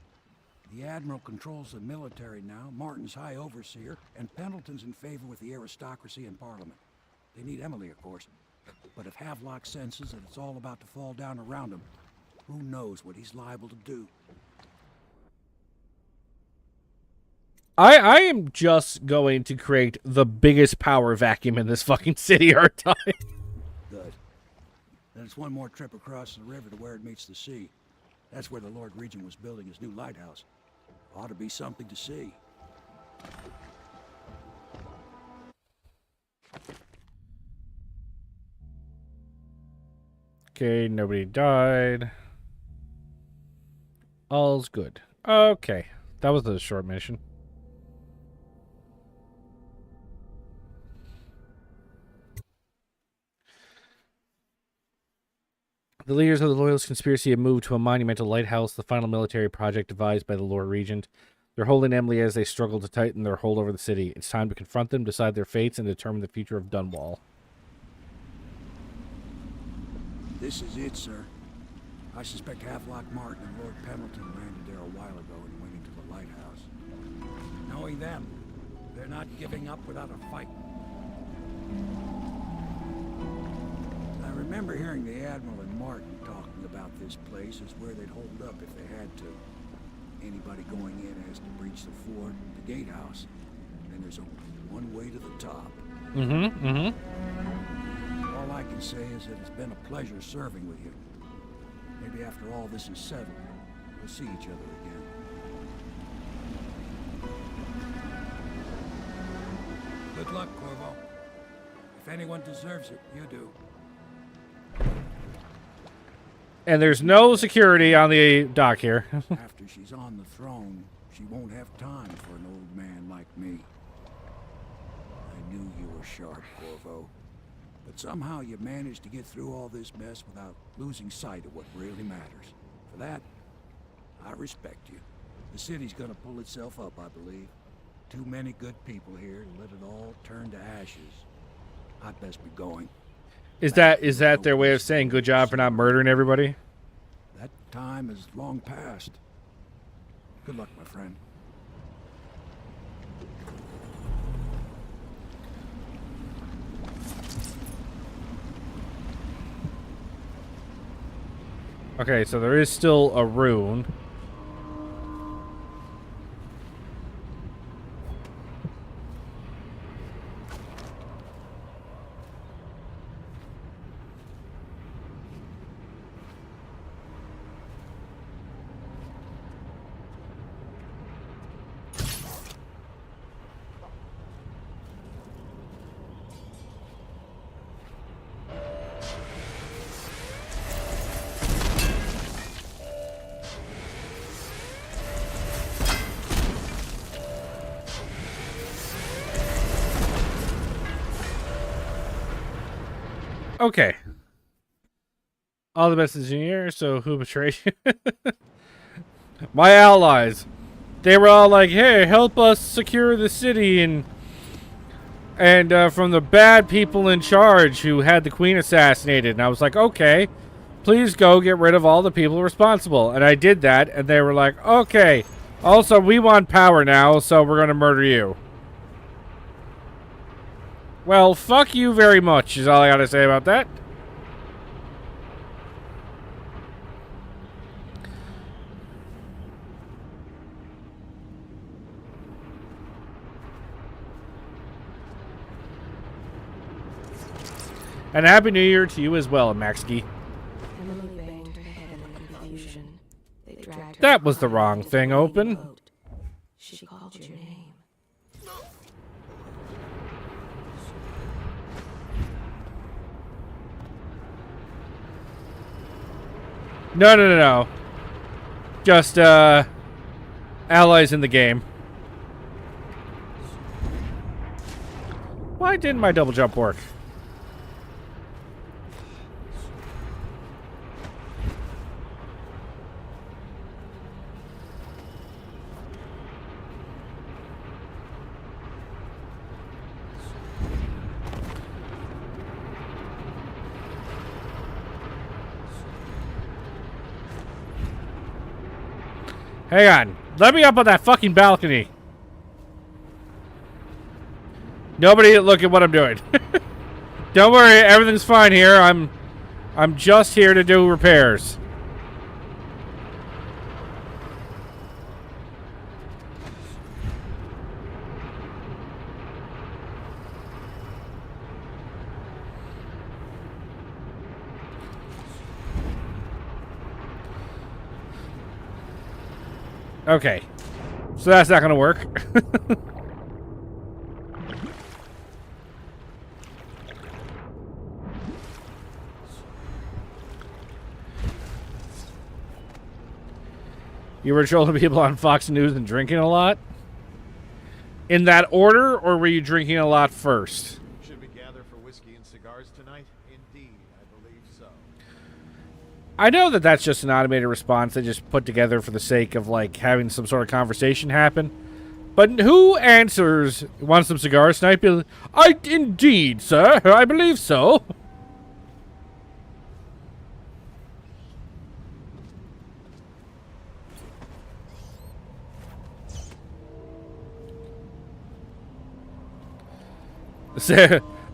The Admiral controls the military now, Martin's High Overseer, and Pendleton's in favor with the aristocracy and Parliament. They need Emily, of course. But if Havelock senses that it's all about to fall down around him, who knows what he's liable to do? I am just going to create the biggest power vacuum in this fucking city, aren't I? Good. Then it's one more trip across the river to where it meets the sea. That's where the Lord Regent was building his new lighthouse. Ought to be something to see. Okay, nobody died. All's good. Okay, that was a short mission. The leaders of the Loyalist conspiracy have moved to a monumental lighthouse, the final military project devised by the Lord Regent. They're holding Emily as they struggle to tighten their hold over the city. It's time to confront them, decide their fates, and determine the future of Dunwall. This is it, sir. I suspect Havelock Martin and Lord Pendleton landed there a while ago and went into the lighthouse. Knowing them, they're not giving up without a fight. I remember hearing the Admiral and Martin talking about this place as where they'd hold up if they had to. Anybody going in has to breach the fort, the gatehouse. And there's only one way to the top. All I can say is that it's been a pleasure serving with you. Maybe after all this is settled, we'll see each other again. Good luck, Corvo. If anyone deserves it, you do. And there's no security on the dock here. After she's on the throne, she won't have time for an old man like me. I knew you were sharp, Corvo. But somehow you managed to get through all this mess without losing sight of what really matters. For that, I respect you. The city's gonna pull itself up, I believe. Too many good people here to let it all turn to ashes. I'd best be going. Is that their way of saying good job for not murdering everybody? That time is long past. Good luck, my friend. Okay, so there is still a rune. Okay. All the best engineer, so who betrayed you? My allies. They were all like, hey, help us secure the city and from the bad people in charge who had the queen assassinated. And I was like, okay, please go get rid of all the people responsible. And I did that, and they were like, okay, also we want power now, so we're going to murder you. Well, fuck you very much is all I gotta say about that. And Happy New Year to you as well, Maxky. Emily banged her head in the confusion. They dragged her That was the behind wrong into thing the waiting open. boat. She called your name. No. Just, allies in the game. Why didn't my double jump work? Hang on. Let me up on that fucking balcony. Nobody look at what I'm doing. Don't worry, everything's fine here. I'm just here to do repairs. Okay. So that's not going to work. You were trolling people on Fox News and drinking a lot? In that order, or were you drinking a lot first? Should we gather for whiskey and cigars tonight? Indeed, I believe so. I know that that's just an automated response they just put together for the sake of, like, having some sort of conversation happen. But who answers, want some cigars tonight? Indeed, sir. I believe so.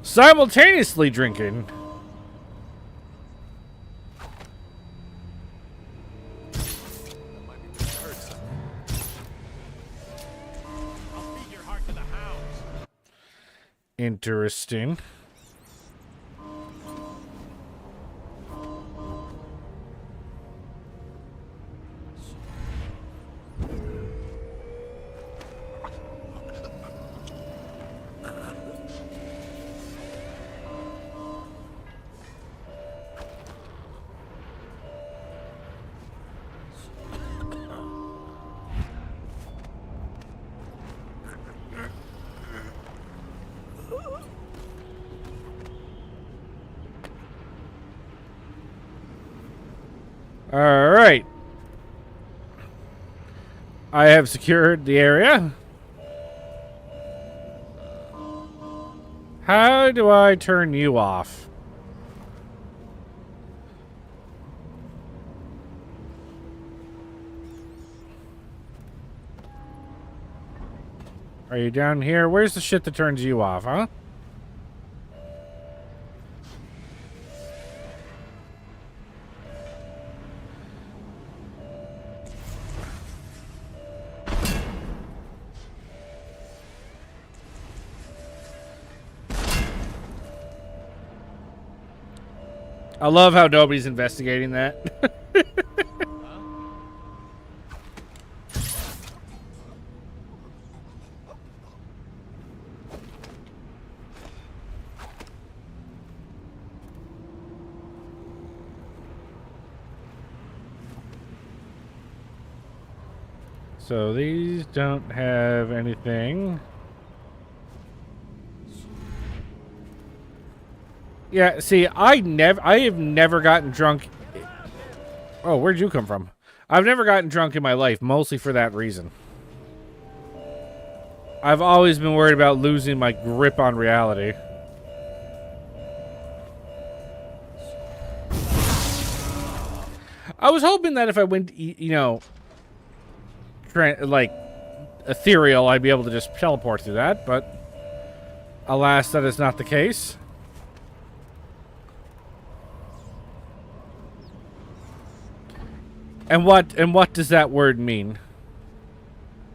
Simultaneously drinking. Interesting. All right. I have secured the area. How do I turn you off? Are you down here? Where's the shit that turns you off, huh? I love how nobody's investigating that. So these don't have anything. Yeah, see, I have never gotten drunk. Oh, where'd you come from? I've never gotten drunk in my life, mostly for that reason. I've always been worried about losing my grip on reality. I was hoping that if I went, you know, like, ethereal, I'd be able to just teleport through that, but alas, that is not the case. And what does that word mean?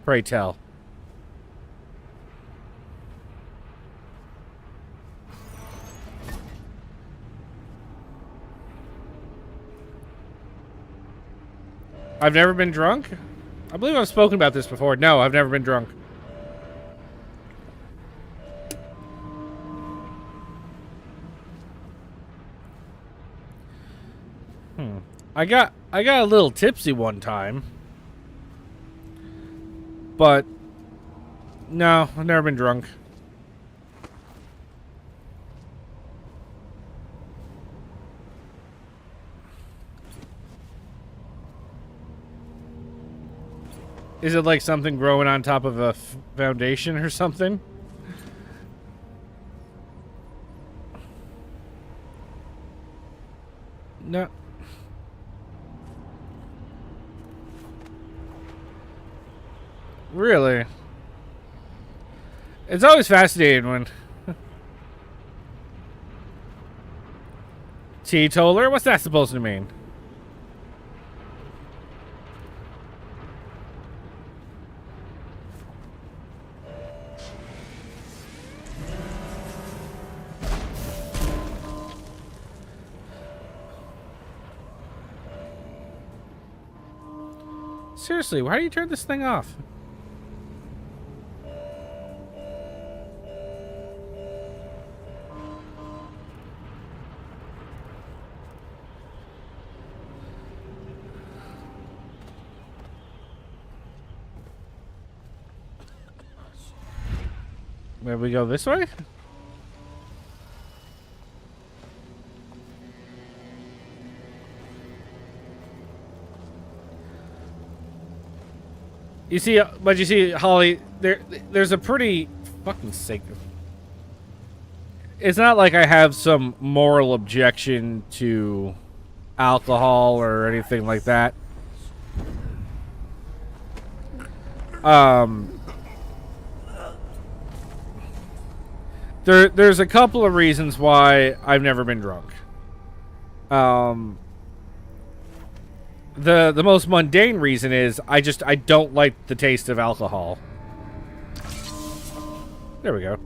Pray tell. I've never been drunk? I believe I've spoken about this before. No, I've never been drunk. I got a little tipsy one time. But no, I've never been drunk. Is it like something growing on top of a foundation or something? No. Really? It's always fascinating when... Teetotaler? What's that supposed to mean? Seriously, why do you turn this thing off? Maybe we go this way? You see, but you see, Holly, there's a pretty fucking sake. It's not like I have some moral objection to alcohol or anything like that. There's a couple of reasons why I've never been drunk. The most mundane reason is I don't like the taste of alcohol. There we go.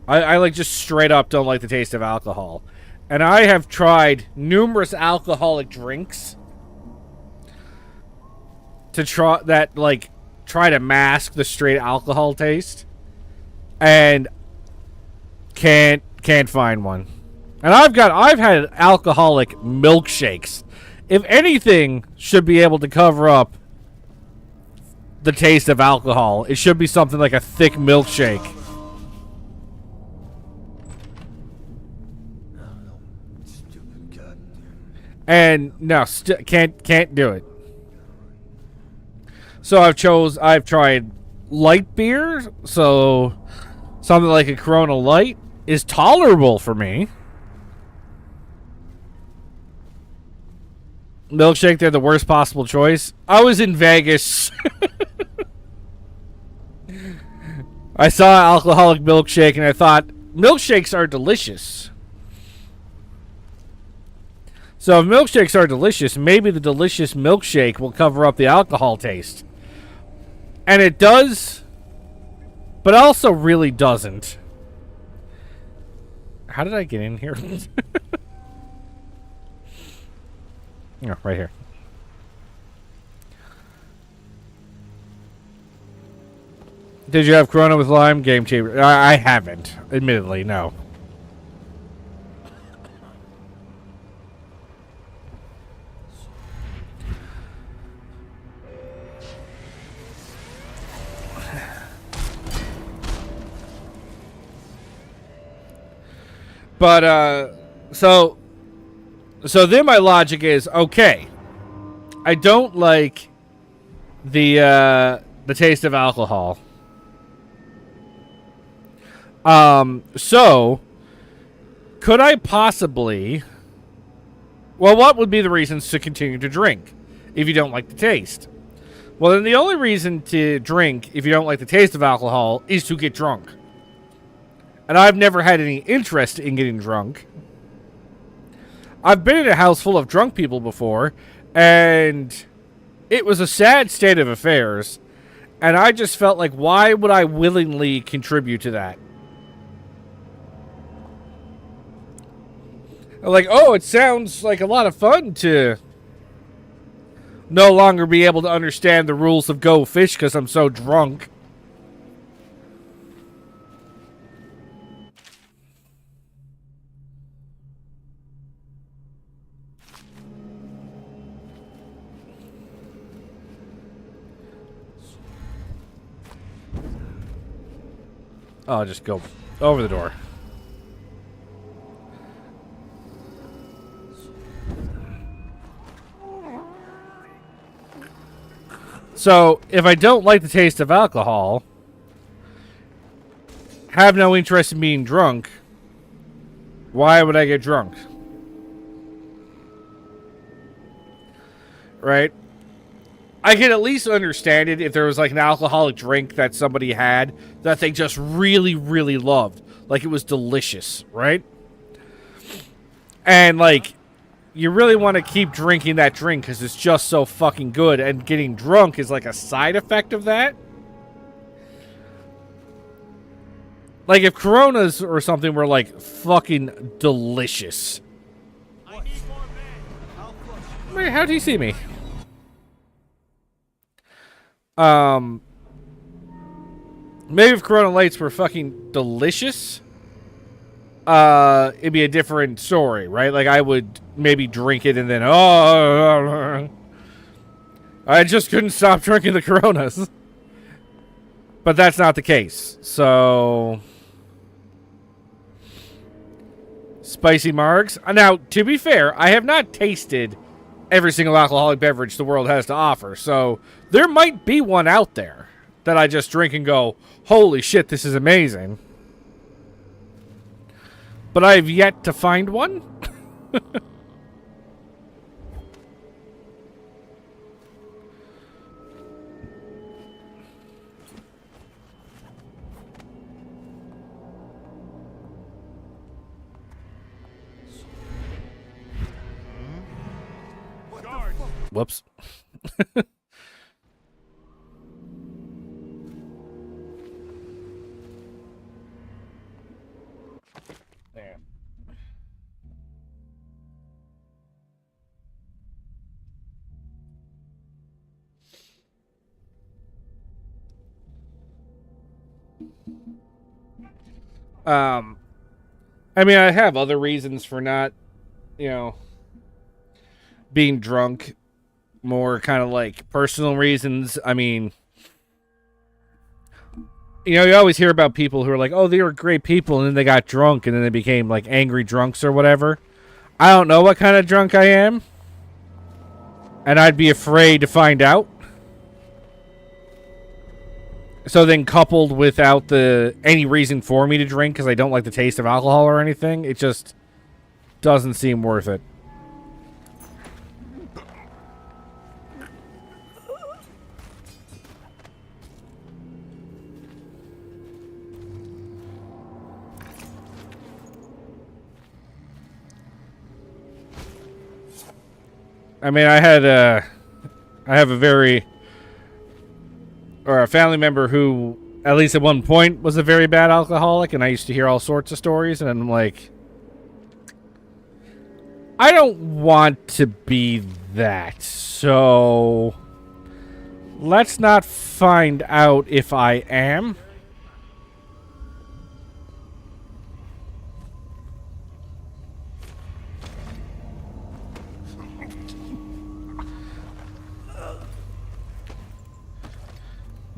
I like just straight up don't like the taste of alcohol. And I have tried numerous alcoholic drinks to try to mask the straight alcohol taste. And can't find one. And I've had alcoholic milkshakes. If anything should be able to cover up the taste of alcohol, it should be something like a thick milkshake. And no, can't do it. So I've tried light beer, so something like a Corona Light is tolerable for me. Milkshake, they're the worst possible choice. I was in Vegas. I saw alcoholic milkshake and I thought, milkshakes are delicious. So if milkshakes are delicious, maybe the delicious milkshake will cover up the alcohol taste. And it does, but also really doesn't. How did I get in here? Oh, right here. Did you have Corona with lime? Game changer. I haven't, admittedly, no. But, so then my logic is, okay, I don't like the taste of alcohol. So, could I possibly... Well, what would be the reasons to continue to drink if you don't like the taste? Well, then the only reason to drink if you don't like the taste of alcohol is to get drunk. And I've never had any interest in getting drunk. I've been in a house full of drunk people before, and it was a sad state of affairs. And I just felt like, why would I willingly contribute to that? Like, oh, it sounds like a lot of fun to no longer be able to understand the rules of Go Fish because I'm so drunk. I'll just go over the door. So, if I don't like the taste of alcohol, have no interest in being drunk, why would I get drunk? Right? I could at least understand it if there was like an alcoholic drink that somebody had that they just really, really loved. Like it was delicious, right? And like, you really want to keep drinking that drink because it's just so fucking good, and getting drunk is like a side effect of that. Like if Coronas or something were like fucking delicious. Wait, how do you see me? Maybe if Corona Lights were fucking delicious, it'd be a different story, right? Like I would maybe drink it and then, I just couldn't stop drinking the Coronas. But that's not the case. So, spicy margs. Now, to be fair, I have not tasted every single alcoholic beverage the world has to offer. So, there might be one out there that I just drink and go, holy shit, this is amazing. But I have yet to find one. Whoops. There. I mean, I have other reasons for not, being drunk. More kind of like personal reasons. I mean, you always hear about people who are like, oh, they were great people, and then they got drunk, and then they became like angry drunks or whatever. I don't know what kind of drunk I am, and I'd be afraid to find out. So then coupled without any reason for me to drink because I don't like the taste of alcohol or anything, it just doesn't seem worth it. I mean, I have a family member who, at least at one point, was a very bad alcoholic, and I used to hear all sorts of stories, and I'm like, I don't want to be that, so let's not find out if I am.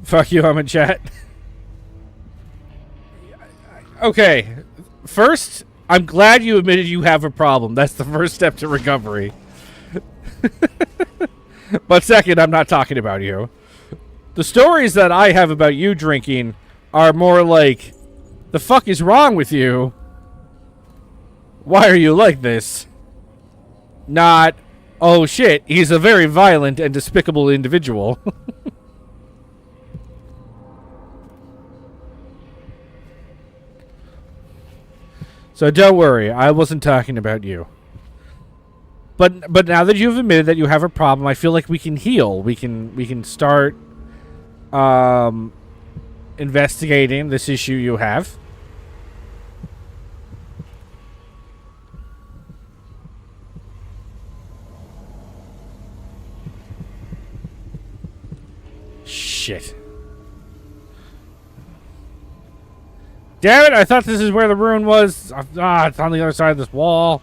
Fuck you, I'm in chat. Okay. First, I'm glad you admitted you have a problem. That's the first step to recovery. But second, I'm not talking about you. The stories that I have about you drinking are more like, the fuck is wrong with you? Why are you like this? Not, oh shit, he's a very violent and despicable individual. So don't worry, I wasn't talking about you. But now that you've admitted that you have a problem, I feel like we can heal. We can start investigating this issue you have. shit. Damn it, I thought this is where the rune was. Ah, it's on the other side of this wall.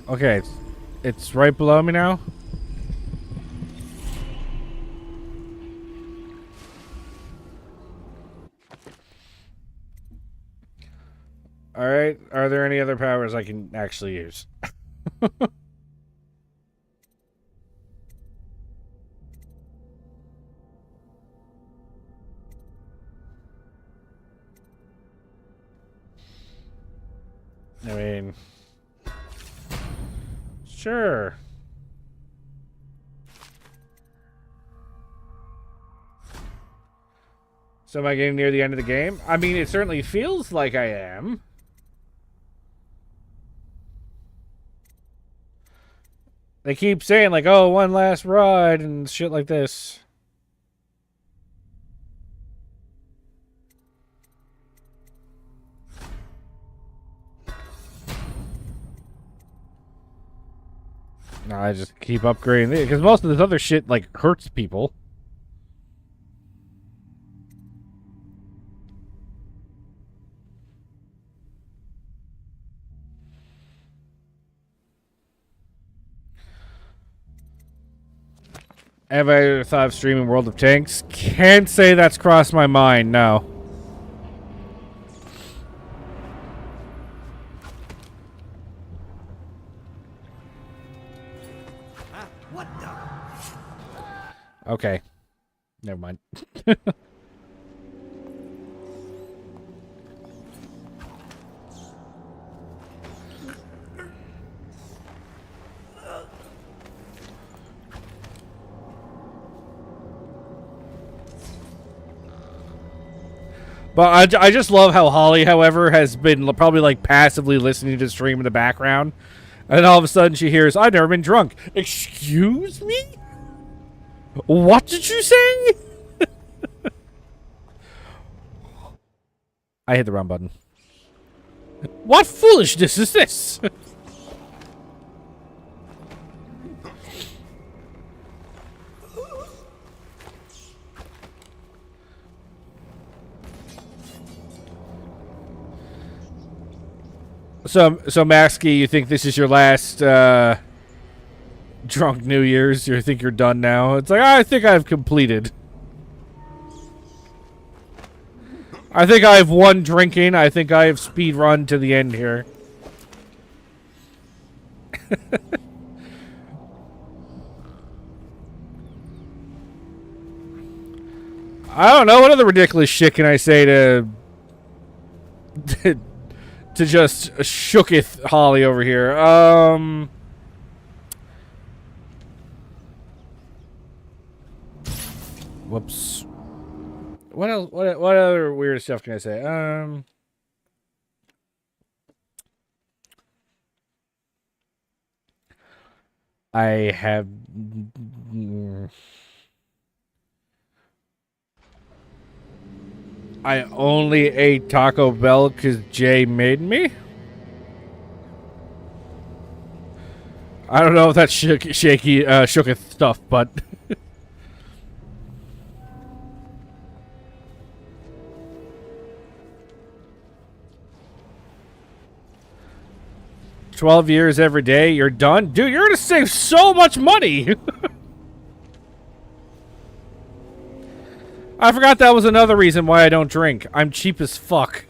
Okay, it's right below me now. Alright, are there any other powers I can actually use? I mean... Sure. So am I getting near the end of the game? I mean, it certainly feels like I am. They keep saying, like, oh, one last ride and shit like this. No, I just keep upgrading it, because most of this other shit, like, hurts people. Have I ever thought of streaming World of Tanks? Can't say that's crossed my mind, no. What the? Okay. Never mind. But I just love how Holly, however, has been probably like passively listening to the stream in the background. And all of a sudden she hears, I've never been drunk. Excuse me? What did you say? I hit the wrong button. What foolishness is this? So Maxky, you think this is your last drunk New Year's? You think you're done now? It's like, I think I've completed. I think I've won drinking. I think I have speed run to the end here. I don't know. What other ridiculous shit can I say to just shooketh Holly over here? Whoops. What else? What other weird stuff can I say? I have. I only ate Taco Bell because Jay made me. I don't know if that's shooketh stuff, but. 12 years every day, you're done? Dude, you're gonna save so much money! I forgot that was another reason why I don't drink. I'm cheap as fuck.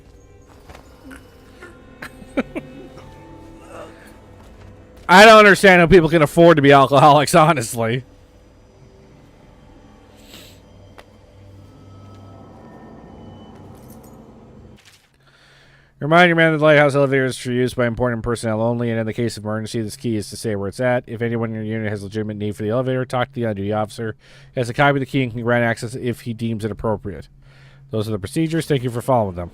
I don't understand how people can afford to be alcoholics, honestly. Remind your man that the lighthouse elevator is for use by important personnel only, and in the case of emergency, this key is to say where it's at. If anyone in your unit has legitimate need for the elevator, talk to the on-duty officer. He has a copy of the key and can grant access if he deems it appropriate. Those are the procedures. Thank you for following them.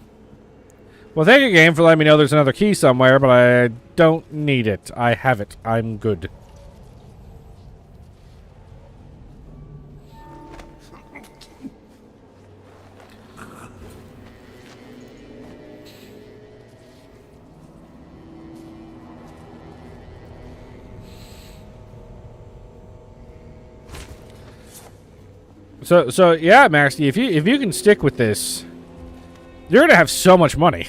Well, thank you, game, for letting me know there's another key somewhere, but I don't need it. I have it. I'm good. So yeah, Maxie, if you can stick with this, you're gonna have so much money.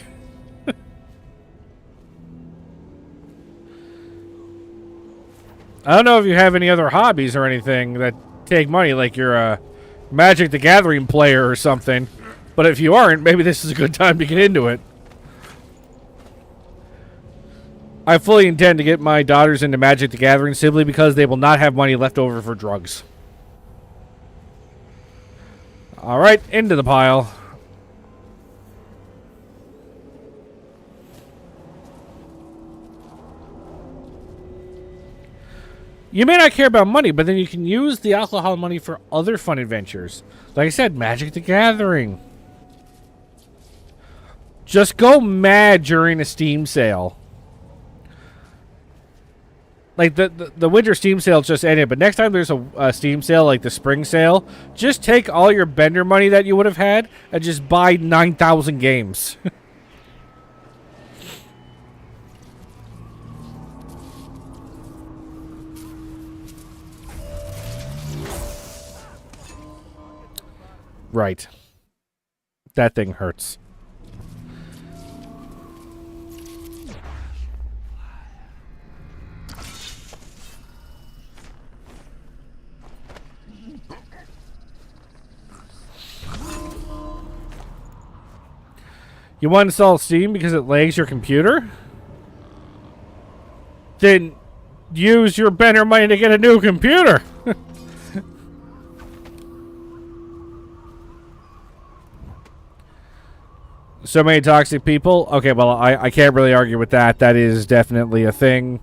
I don't know if you have any other hobbies or anything that take money, like you're a Magic the Gathering player or something. But if you aren't, maybe this is a good time to get into it. I fully intend to get my daughters into Magic the Gathering simply because they will not have money left over for drugs. Alright, into the pile. You may not care about money, but then you can use the alcohol money for other fun adventures. Like I said, Magic the Gathering. Just go mad during a Steam sale. Like, the winter Steam sale just ended, but next time there's a Steam sale, like the spring sale, just take all your Bender money that you would have had and just buy 9,000 games. Right. That thing hurts. You want to install Steam because it lags your computer? Then use your Bender money to get a new computer. So many toxic people? Okay, well, I can't really argue with that. That is definitely a thing.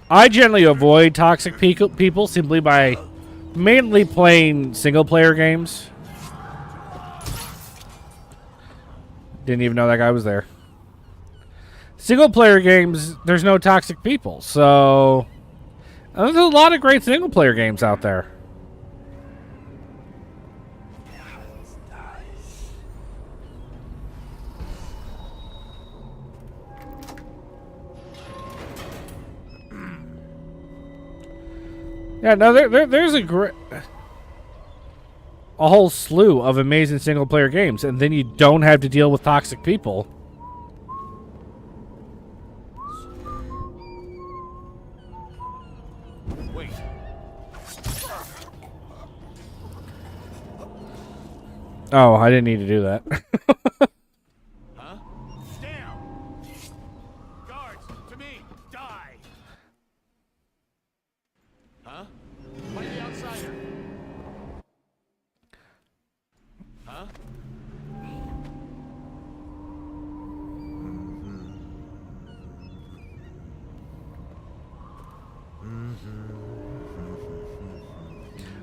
I generally avoid toxic people simply by mainly playing single-player games. Didn't even know that guy was there. Single-player games, there's no toxic people, so there's a lot of great single-player games out there. Yeah, no, there's a whole slew of amazing single-player games, and then you don't have to deal with toxic people. Wait. Oh, I didn't need to do that. Huh? Down! Guards, to me! Die! Huh? Fight the outsider! Huh?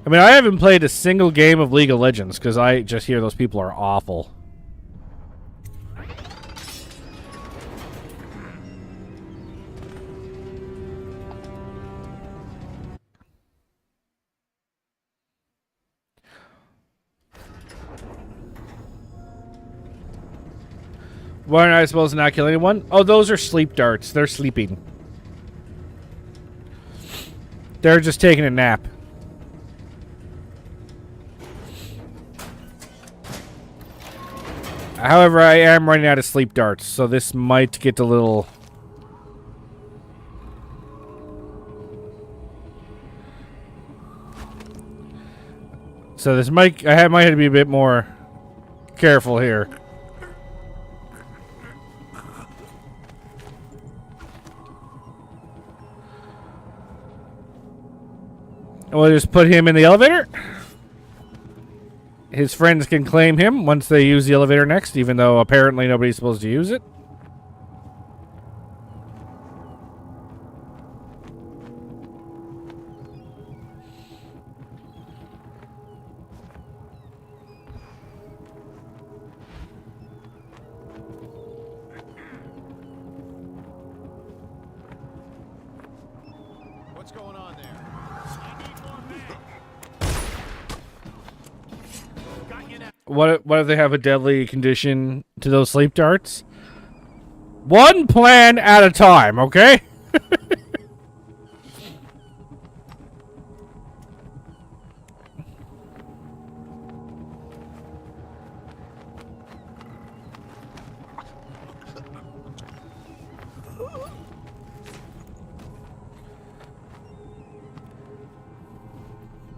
I mean, I haven't played a single game of League of Legends because I just hear those people are awful. Why aren't I supposed to not kill anyone? Oh, those are sleep darts. They're sleeping. They're just taking a nap. However, I am running out of sleep darts, so this might get a little... So this might... I might have to be a bit more careful here. We'll just put him in the elevator. His friends can claim him once they use the elevator next, even though apparently nobody's supposed to use it. What's going on there? I need more men. Got you now. What if they have a deadly condition to those sleep darts? One plan at a time, okay?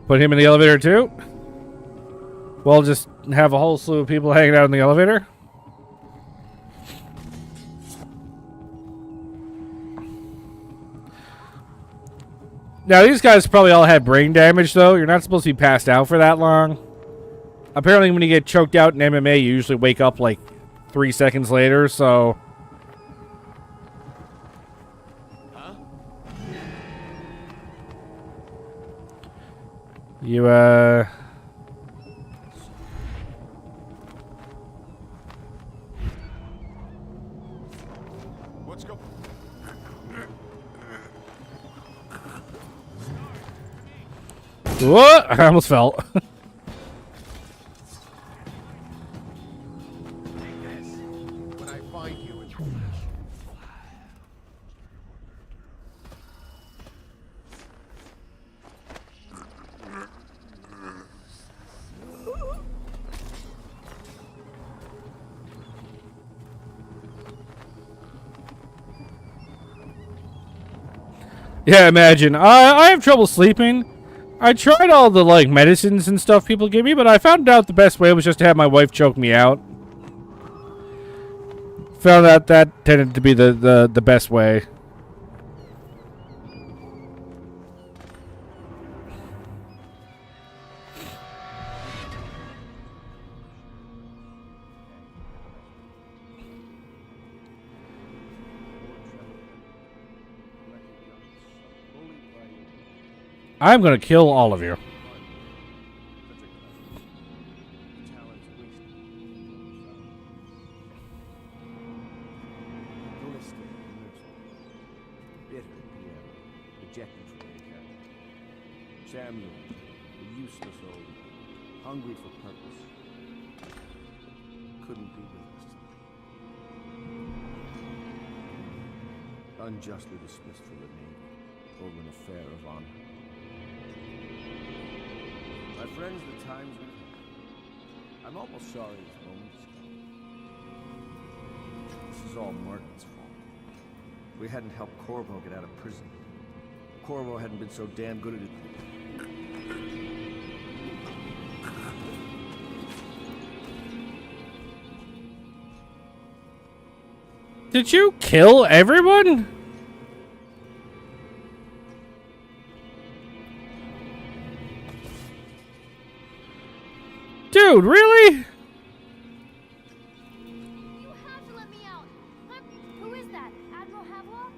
Put him in the elevator too? We'll just have a whole slew of people hanging out in the elevator. Now, these guys probably all had brain damage, though. You're not supposed to be passed out for that long. Apparently, when you get choked out in MMA, you usually wake up like 3 seconds later, so... You, What's going? What? I almost fell. When I find you, it's Yeah, imagine. I have trouble sleeping. I tried all the, like, medicines and stuff people give me, but I found out the best way was just to have my wife choke me out. Found out that tended to be the best way. I'm gonna kill all of you. Samuel, the useless old, hungry for purpose, couldn't be with us. Unjustly dismissed from the Navy over an affair of honor. My friends, the times we've had. I'm almost sorry this moment's come. This is all Martin's fault. We hadn't helped Corvo get out of prison. Corvo hadn't been so damn good at it. Did you kill everyone? Dude, really? You have to let me out. Who is that? Admiral Havelock?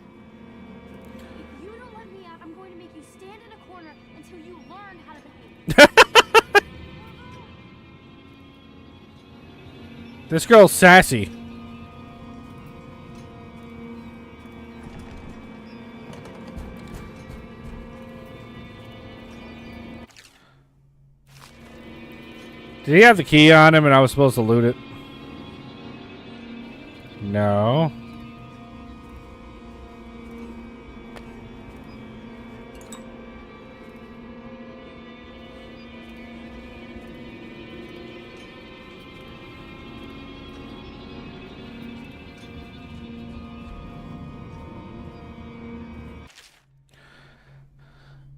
If you don't let me out, I'm going to make you stand in a corner until you learn how to behave. This girl's sassy. Did he have the key on him and I was supposed to loot it? No.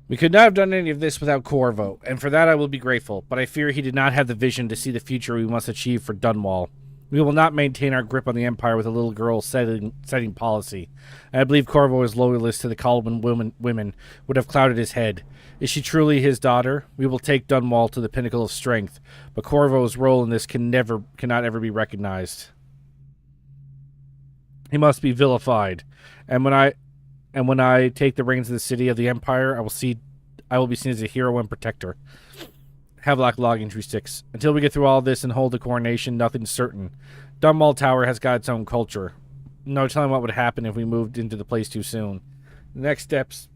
We could not have done any of this without Corvo, and for that I will be grateful, but I fear he did not have the vision to see the future we must achieve for Dunwall. We will not maintain our grip on the Empire with a little girl setting policy. And I believe Corvo, as loyalist to the Colwyn women, would have clouded his head. Is she truly his daughter? We will take Dunwall to the pinnacle of strength, but Corvo's role in this cannot ever be recognized. He must be vilified, and when I take the reins of the city of the Empire, I will be seen as a hero and protector. Havelock logging 36. Until we get through all this and hold the coronation, nothing's certain. Dunwall Tower has got its own culture. No telling what would happen if we moved into the place too soon. The next steps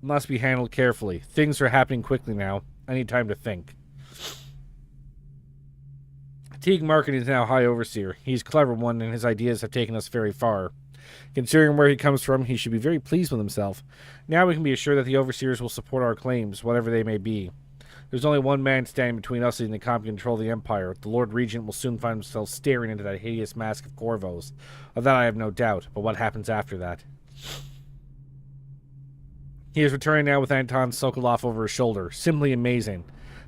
must be handled carefully. Things are happening quickly now. I need time to think. Teague Markin is now High Overseer. He's a clever one, and his ideas have taken us very far. Considering where he comes from, he should be very pleased with himself. Now we can be assured that the Overseers will support our claims, whatever they may be. There's only one man standing between us and the competent control of the Empire. The Lord Regent will soon find himself staring into that hideous mask of Corvo's. Of that I have no doubt, but what happens after that? He is returning now with Anton Sokolov over his shoulder. Simply amazing.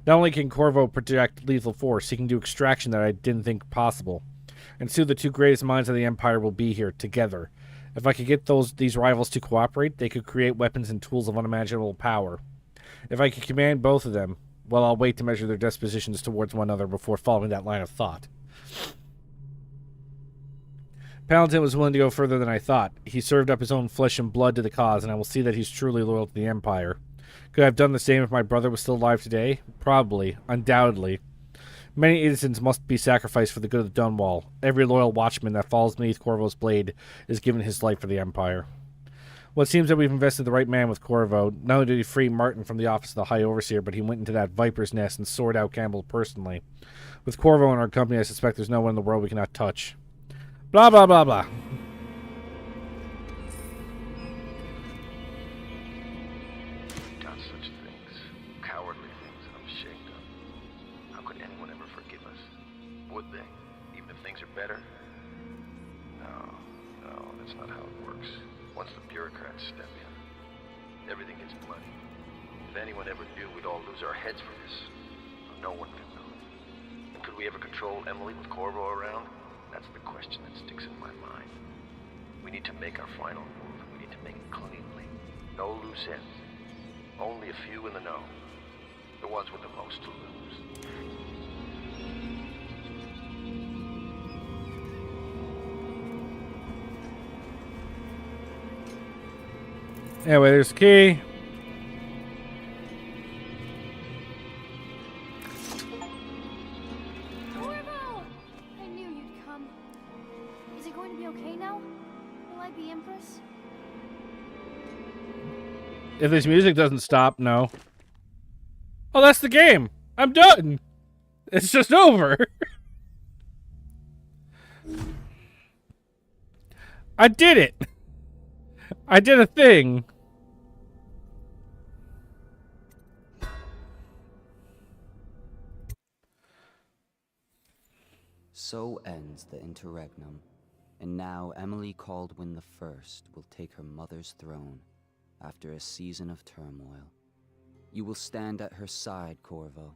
Not only can Corvo project lethal force, he can do extraction that I didn't think possible. And soon the two greatest minds of the Empire will be here, together. If I could get these rivals to cooperate, they could create weapons and tools of unimaginable power. If I could command both of them, well, I'll wait to measure their dispositions towards one another before following that line of thought. Paladin was willing to go further than I thought. He served up his own flesh and blood to the cause, and I will see that he's truly loyal to the Empire. Could I have done the same if my brother was still alive today? Probably. Undoubtedly. Many innocents must be sacrificed for the good of Dunwall. Every loyal watchman that falls beneath Corvo's blade is given his life for the Empire. Well, it seems that we've invested the right man with Corvo. Not only did he free Martin from the office of the High Overseer, but he went into that viper's nest and sorted out Campbell personally. With Corvo in our company, I suspect there's no one in the world we cannot touch. Blah, blah, blah, blah. Done such things. Cowardly things that I'm ashamed of. How could anyone ever forgive us? Would they? Even if things are better? No, that's not how it works. Once the bureaucrats step in, everything gets bloody. If anyone ever knew, we'd all lose our heads for this. No one could know. And could we ever control Emily with Corvo around? That's the question that sticks in my mind. We need to make our final move. We need to make it cleanly. No loose ends. Only a few in the know. The ones with the most to lose. Anyway, there's the key. Corvo! I knew you'd come. Is it going to be okay now? Will I be Empress? If this music doesn't stop, no. Oh, that's the game. I'm done. It's just over. I did it. I did a thing. So ends the interregnum, and now Emily Caldwin the First will take her mother's throne after a season of turmoil. You will stand at her side, Corvo,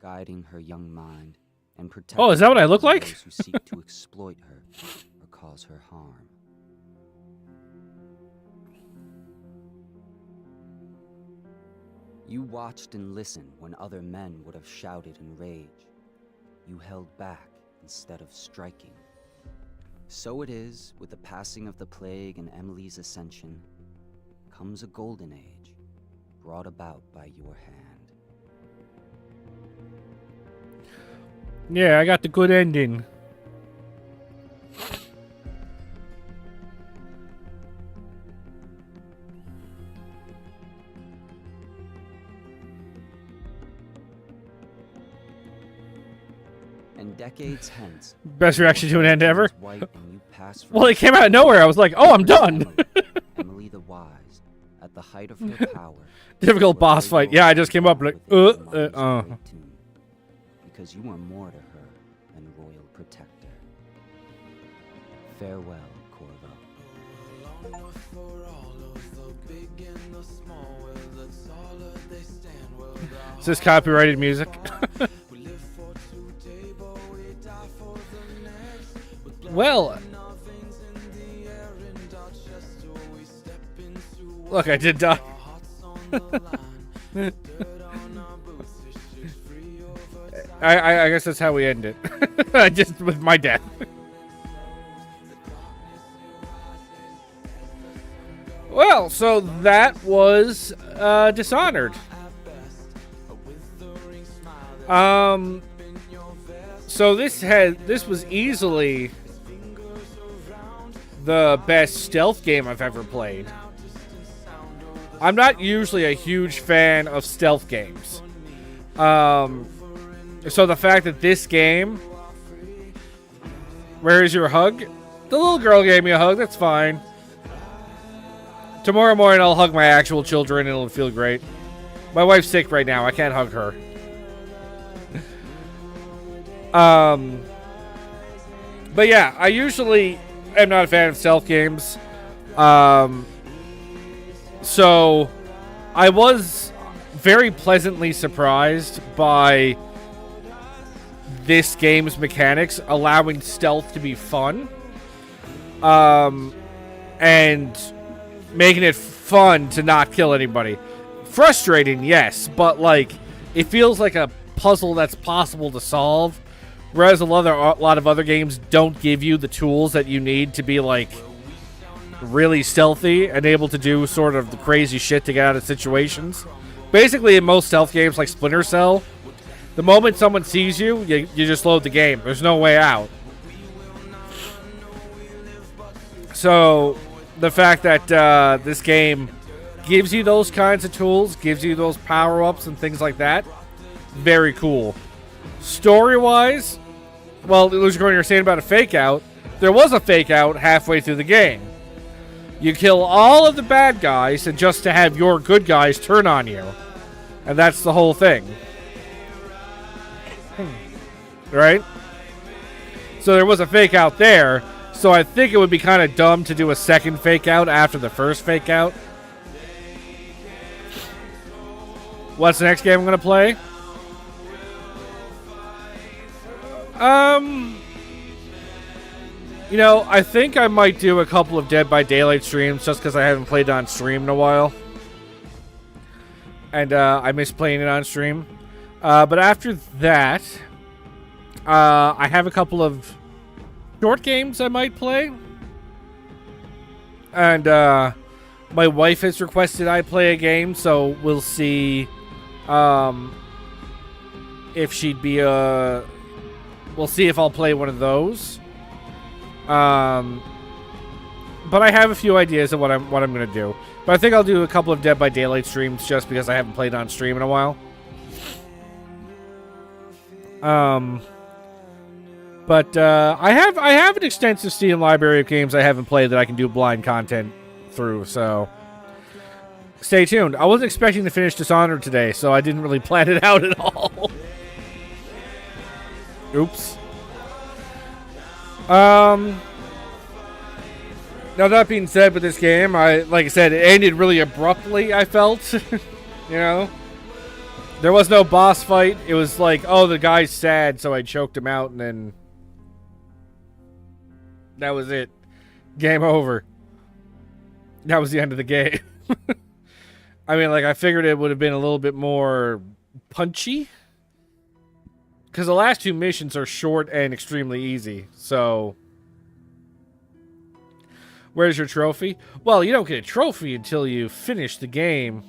guiding her young mind and protecting Oh, is that what I look like? those who seek to exploit her or cause her harm. You watched and listened when other men would have shouted in rage. You held back instead of striking. So it is, with the passing of the plague and Emily's ascension, comes a golden age, brought about by your hand. Yeah, I got the good ending. And decades hence, Best reaction to an end ever. white and you pass Well, it came out of nowhere. I was like, oh, I'm done. Emily the Wise, at the height of her power. Difficult boss fight. Yeah, I just came up like, Because you are more to her than royal protector. Farewell, Corvo. Is this copyrighted music? Well, look, I did die. I guess that's how we end it. Just with my death. Well, so that was Dishonored. So this was easily the best stealth game I've ever played. I'm not usually a huge fan of stealth games. So the fact that this game... Where is your hug? The little girl gave me a hug, that's fine. Tomorrow morning I'll hug my actual children and it'll feel great. My wife's sick right now, I can't hug her. But yeah, I usually am not a fan of stealth games. So I was very pleasantly surprised by this game's mechanics, allowing stealth to be fun. And making it fun to not kill anybody. Frustrating, yes, but like it feels like a puzzle that's possible to solve. Whereas a lot of other games don't give you the tools that you need to be like really stealthy and able to do sort of the crazy shit to get out of situations. Basically, in most stealth games like Splinter Cell, the moment someone sees you, you just load the game. There's no way out. So the fact that this game gives you those kinds of tools, gives you those power-ups and things like that, very cool. Story-wise, well, you were saying about a fake-out. There was a fake-out halfway through the game. You kill all of the bad guys and just to have your good guys turn on you. And that's the whole thing. Right? So there was a fake-out there. So I think it would be kind of dumb to do a second fake-out after the first fake-out. What's the next game I'm going to play? You know, I think I might do a couple of Dead by Daylight streams just because I haven't played it on stream in a while. And I miss playing it on stream. But after that, I have a couple of short games I might play. And my wife has requested I play a game, so we'll see if she'd be we'll see if I'll play one of those. But I have a few ideas of what I'm gonna do. But I think I'll do a couple of Dead by Daylight streams just because I haven't played on stream in a while. But I have an extensive Steam library of games I haven't played that I can do blind content through, so stay tuned. I wasn't expecting to finish Dishonored today, so I didn't really plan it out at all. Oops. Now that being said, with this game, like I said, it ended really abruptly, I felt. You know? There was no boss fight. It was like, oh, the guy's sad, so I choked him out, and then that was it. Game over. That was the end of the game. I mean, like, I figured it would have been a little bit more punchy. Because the last two missions are short and extremely easy, so... Where's your trophy? Well, you don't get a trophy until you finish the game.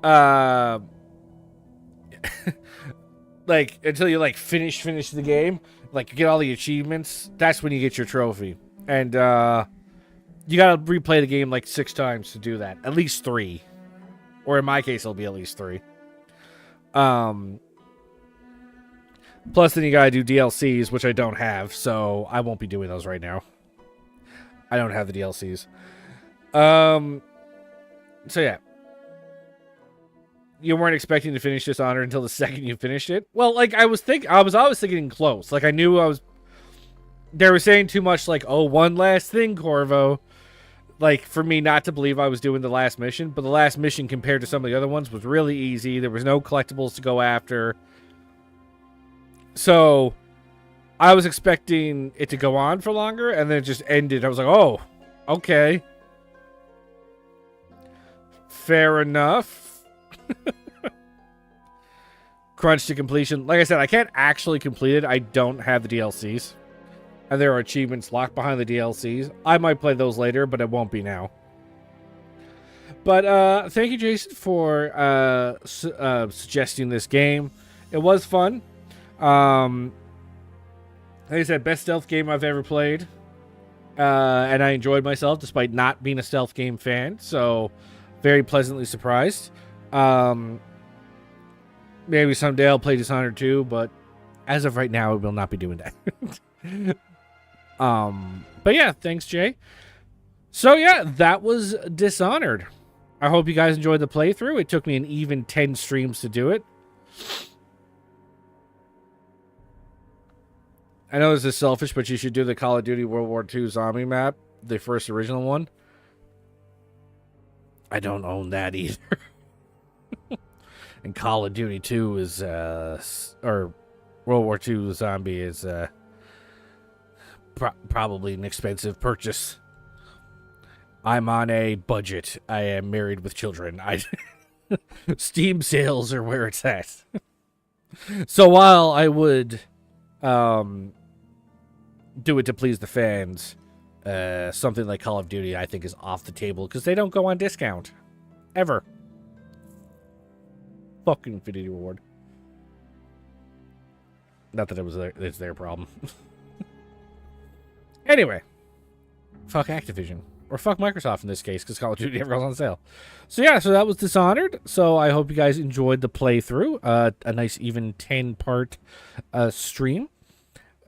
Like, until you, like, finish the game. Like, you get all the achievements. That's when you get your trophy. And, you gotta replay the game, like, 6 times to do that. At least 3. Or in my case, it'll be at least 3. Plus, then you gotta do DLCs, which I don't have, so I won't be doing those right now. I don't have the DLCs. So yeah. You weren't expecting to finish Dishonored until the second you finished it? Well, like, I was obviously getting close. Like, I knew they were saying too much, like, oh, one last thing, Corvo. Like, for me not to believe I was doing the last mission. But the last mission, compared to some of the other ones, was really easy. There was no collectibles to go after. So, I was expecting it to go on for longer, and then it just ended. I was like, oh, okay. Fair enough. Crunch to completion. Like I said, I can't actually complete it. I don't have the DLCs. And there are achievements locked behind the DLCs. I might play those later, but it won't be now. But thank you, Jason, for suggesting this game. It was fun. Like I said, best stealth game I've ever played. And I enjoyed myself despite not being a stealth game fan. So, very pleasantly surprised. Maybe someday I'll play Dishonored 2, but as of right now, I will not be doing that. But yeah, thanks, Jay. So yeah, that was Dishonored. I hope you guys enjoyed the playthrough. It took me an even 10 streams to do it. I know this is selfish, but you should do the Call of Duty World War II zombie map, the first original one. I don't own that either. And Call of Duty 2 is, or World War II zombie is, probably an expensive purchase. I'm on a budget. I am married with children. Steam sales are where it's at. So while I would do it to please the fans, something like Call of Duty I think is off the table because they don't go on discount. Ever. Fucking Infinity Ward. Not that it's their problem. Anyway. Fuck Activision. Or fuck Microsoft in this case, because Call of Duty never goes on sale. So yeah, so that was Dishonored. So I hope you guys enjoyed the playthrough. A nice even 10-part stream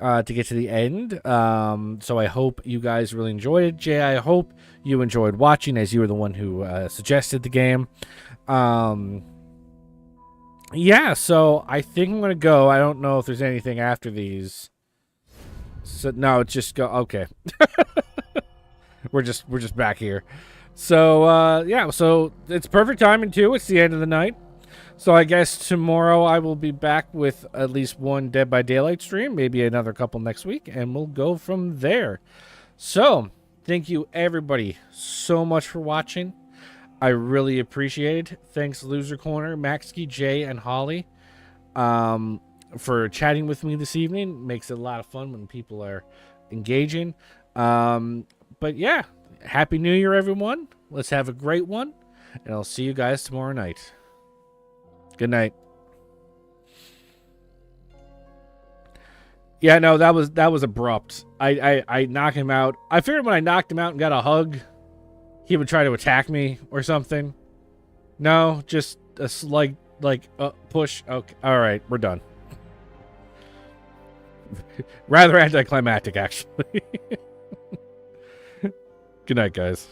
to get to the end. So I hope you guys really enjoyed it. Jay, I hope you enjoyed watching as you were the one who suggested the game. Yeah, so I think I'm going to go. I don't know if there's anything after these. So no, it's just go. Okay. We're just back here. So, yeah, so it's perfect timing, too. It's the end of the night. So I guess tomorrow I will be back with at least one Dead by Daylight stream, maybe another couple next week, and we'll go from there. So, thank you, everybody, so much for watching. I really appreciate it. Thanks, Loser Corner, Maxky, Jay, and Holly, for chatting with me this evening. Makes it a lot of fun when people are engaging. But yeah, Happy New Year, everyone. Let's have a great one, and I'll see you guys tomorrow night. Good night. Yeah, no, that was abrupt. I knocked him out. I figured when I knocked him out and got a hug, he would try to attack me or something. No, just a slight push. Okay, all right, we're done. Rather anticlimactic, actually. Good night, guys.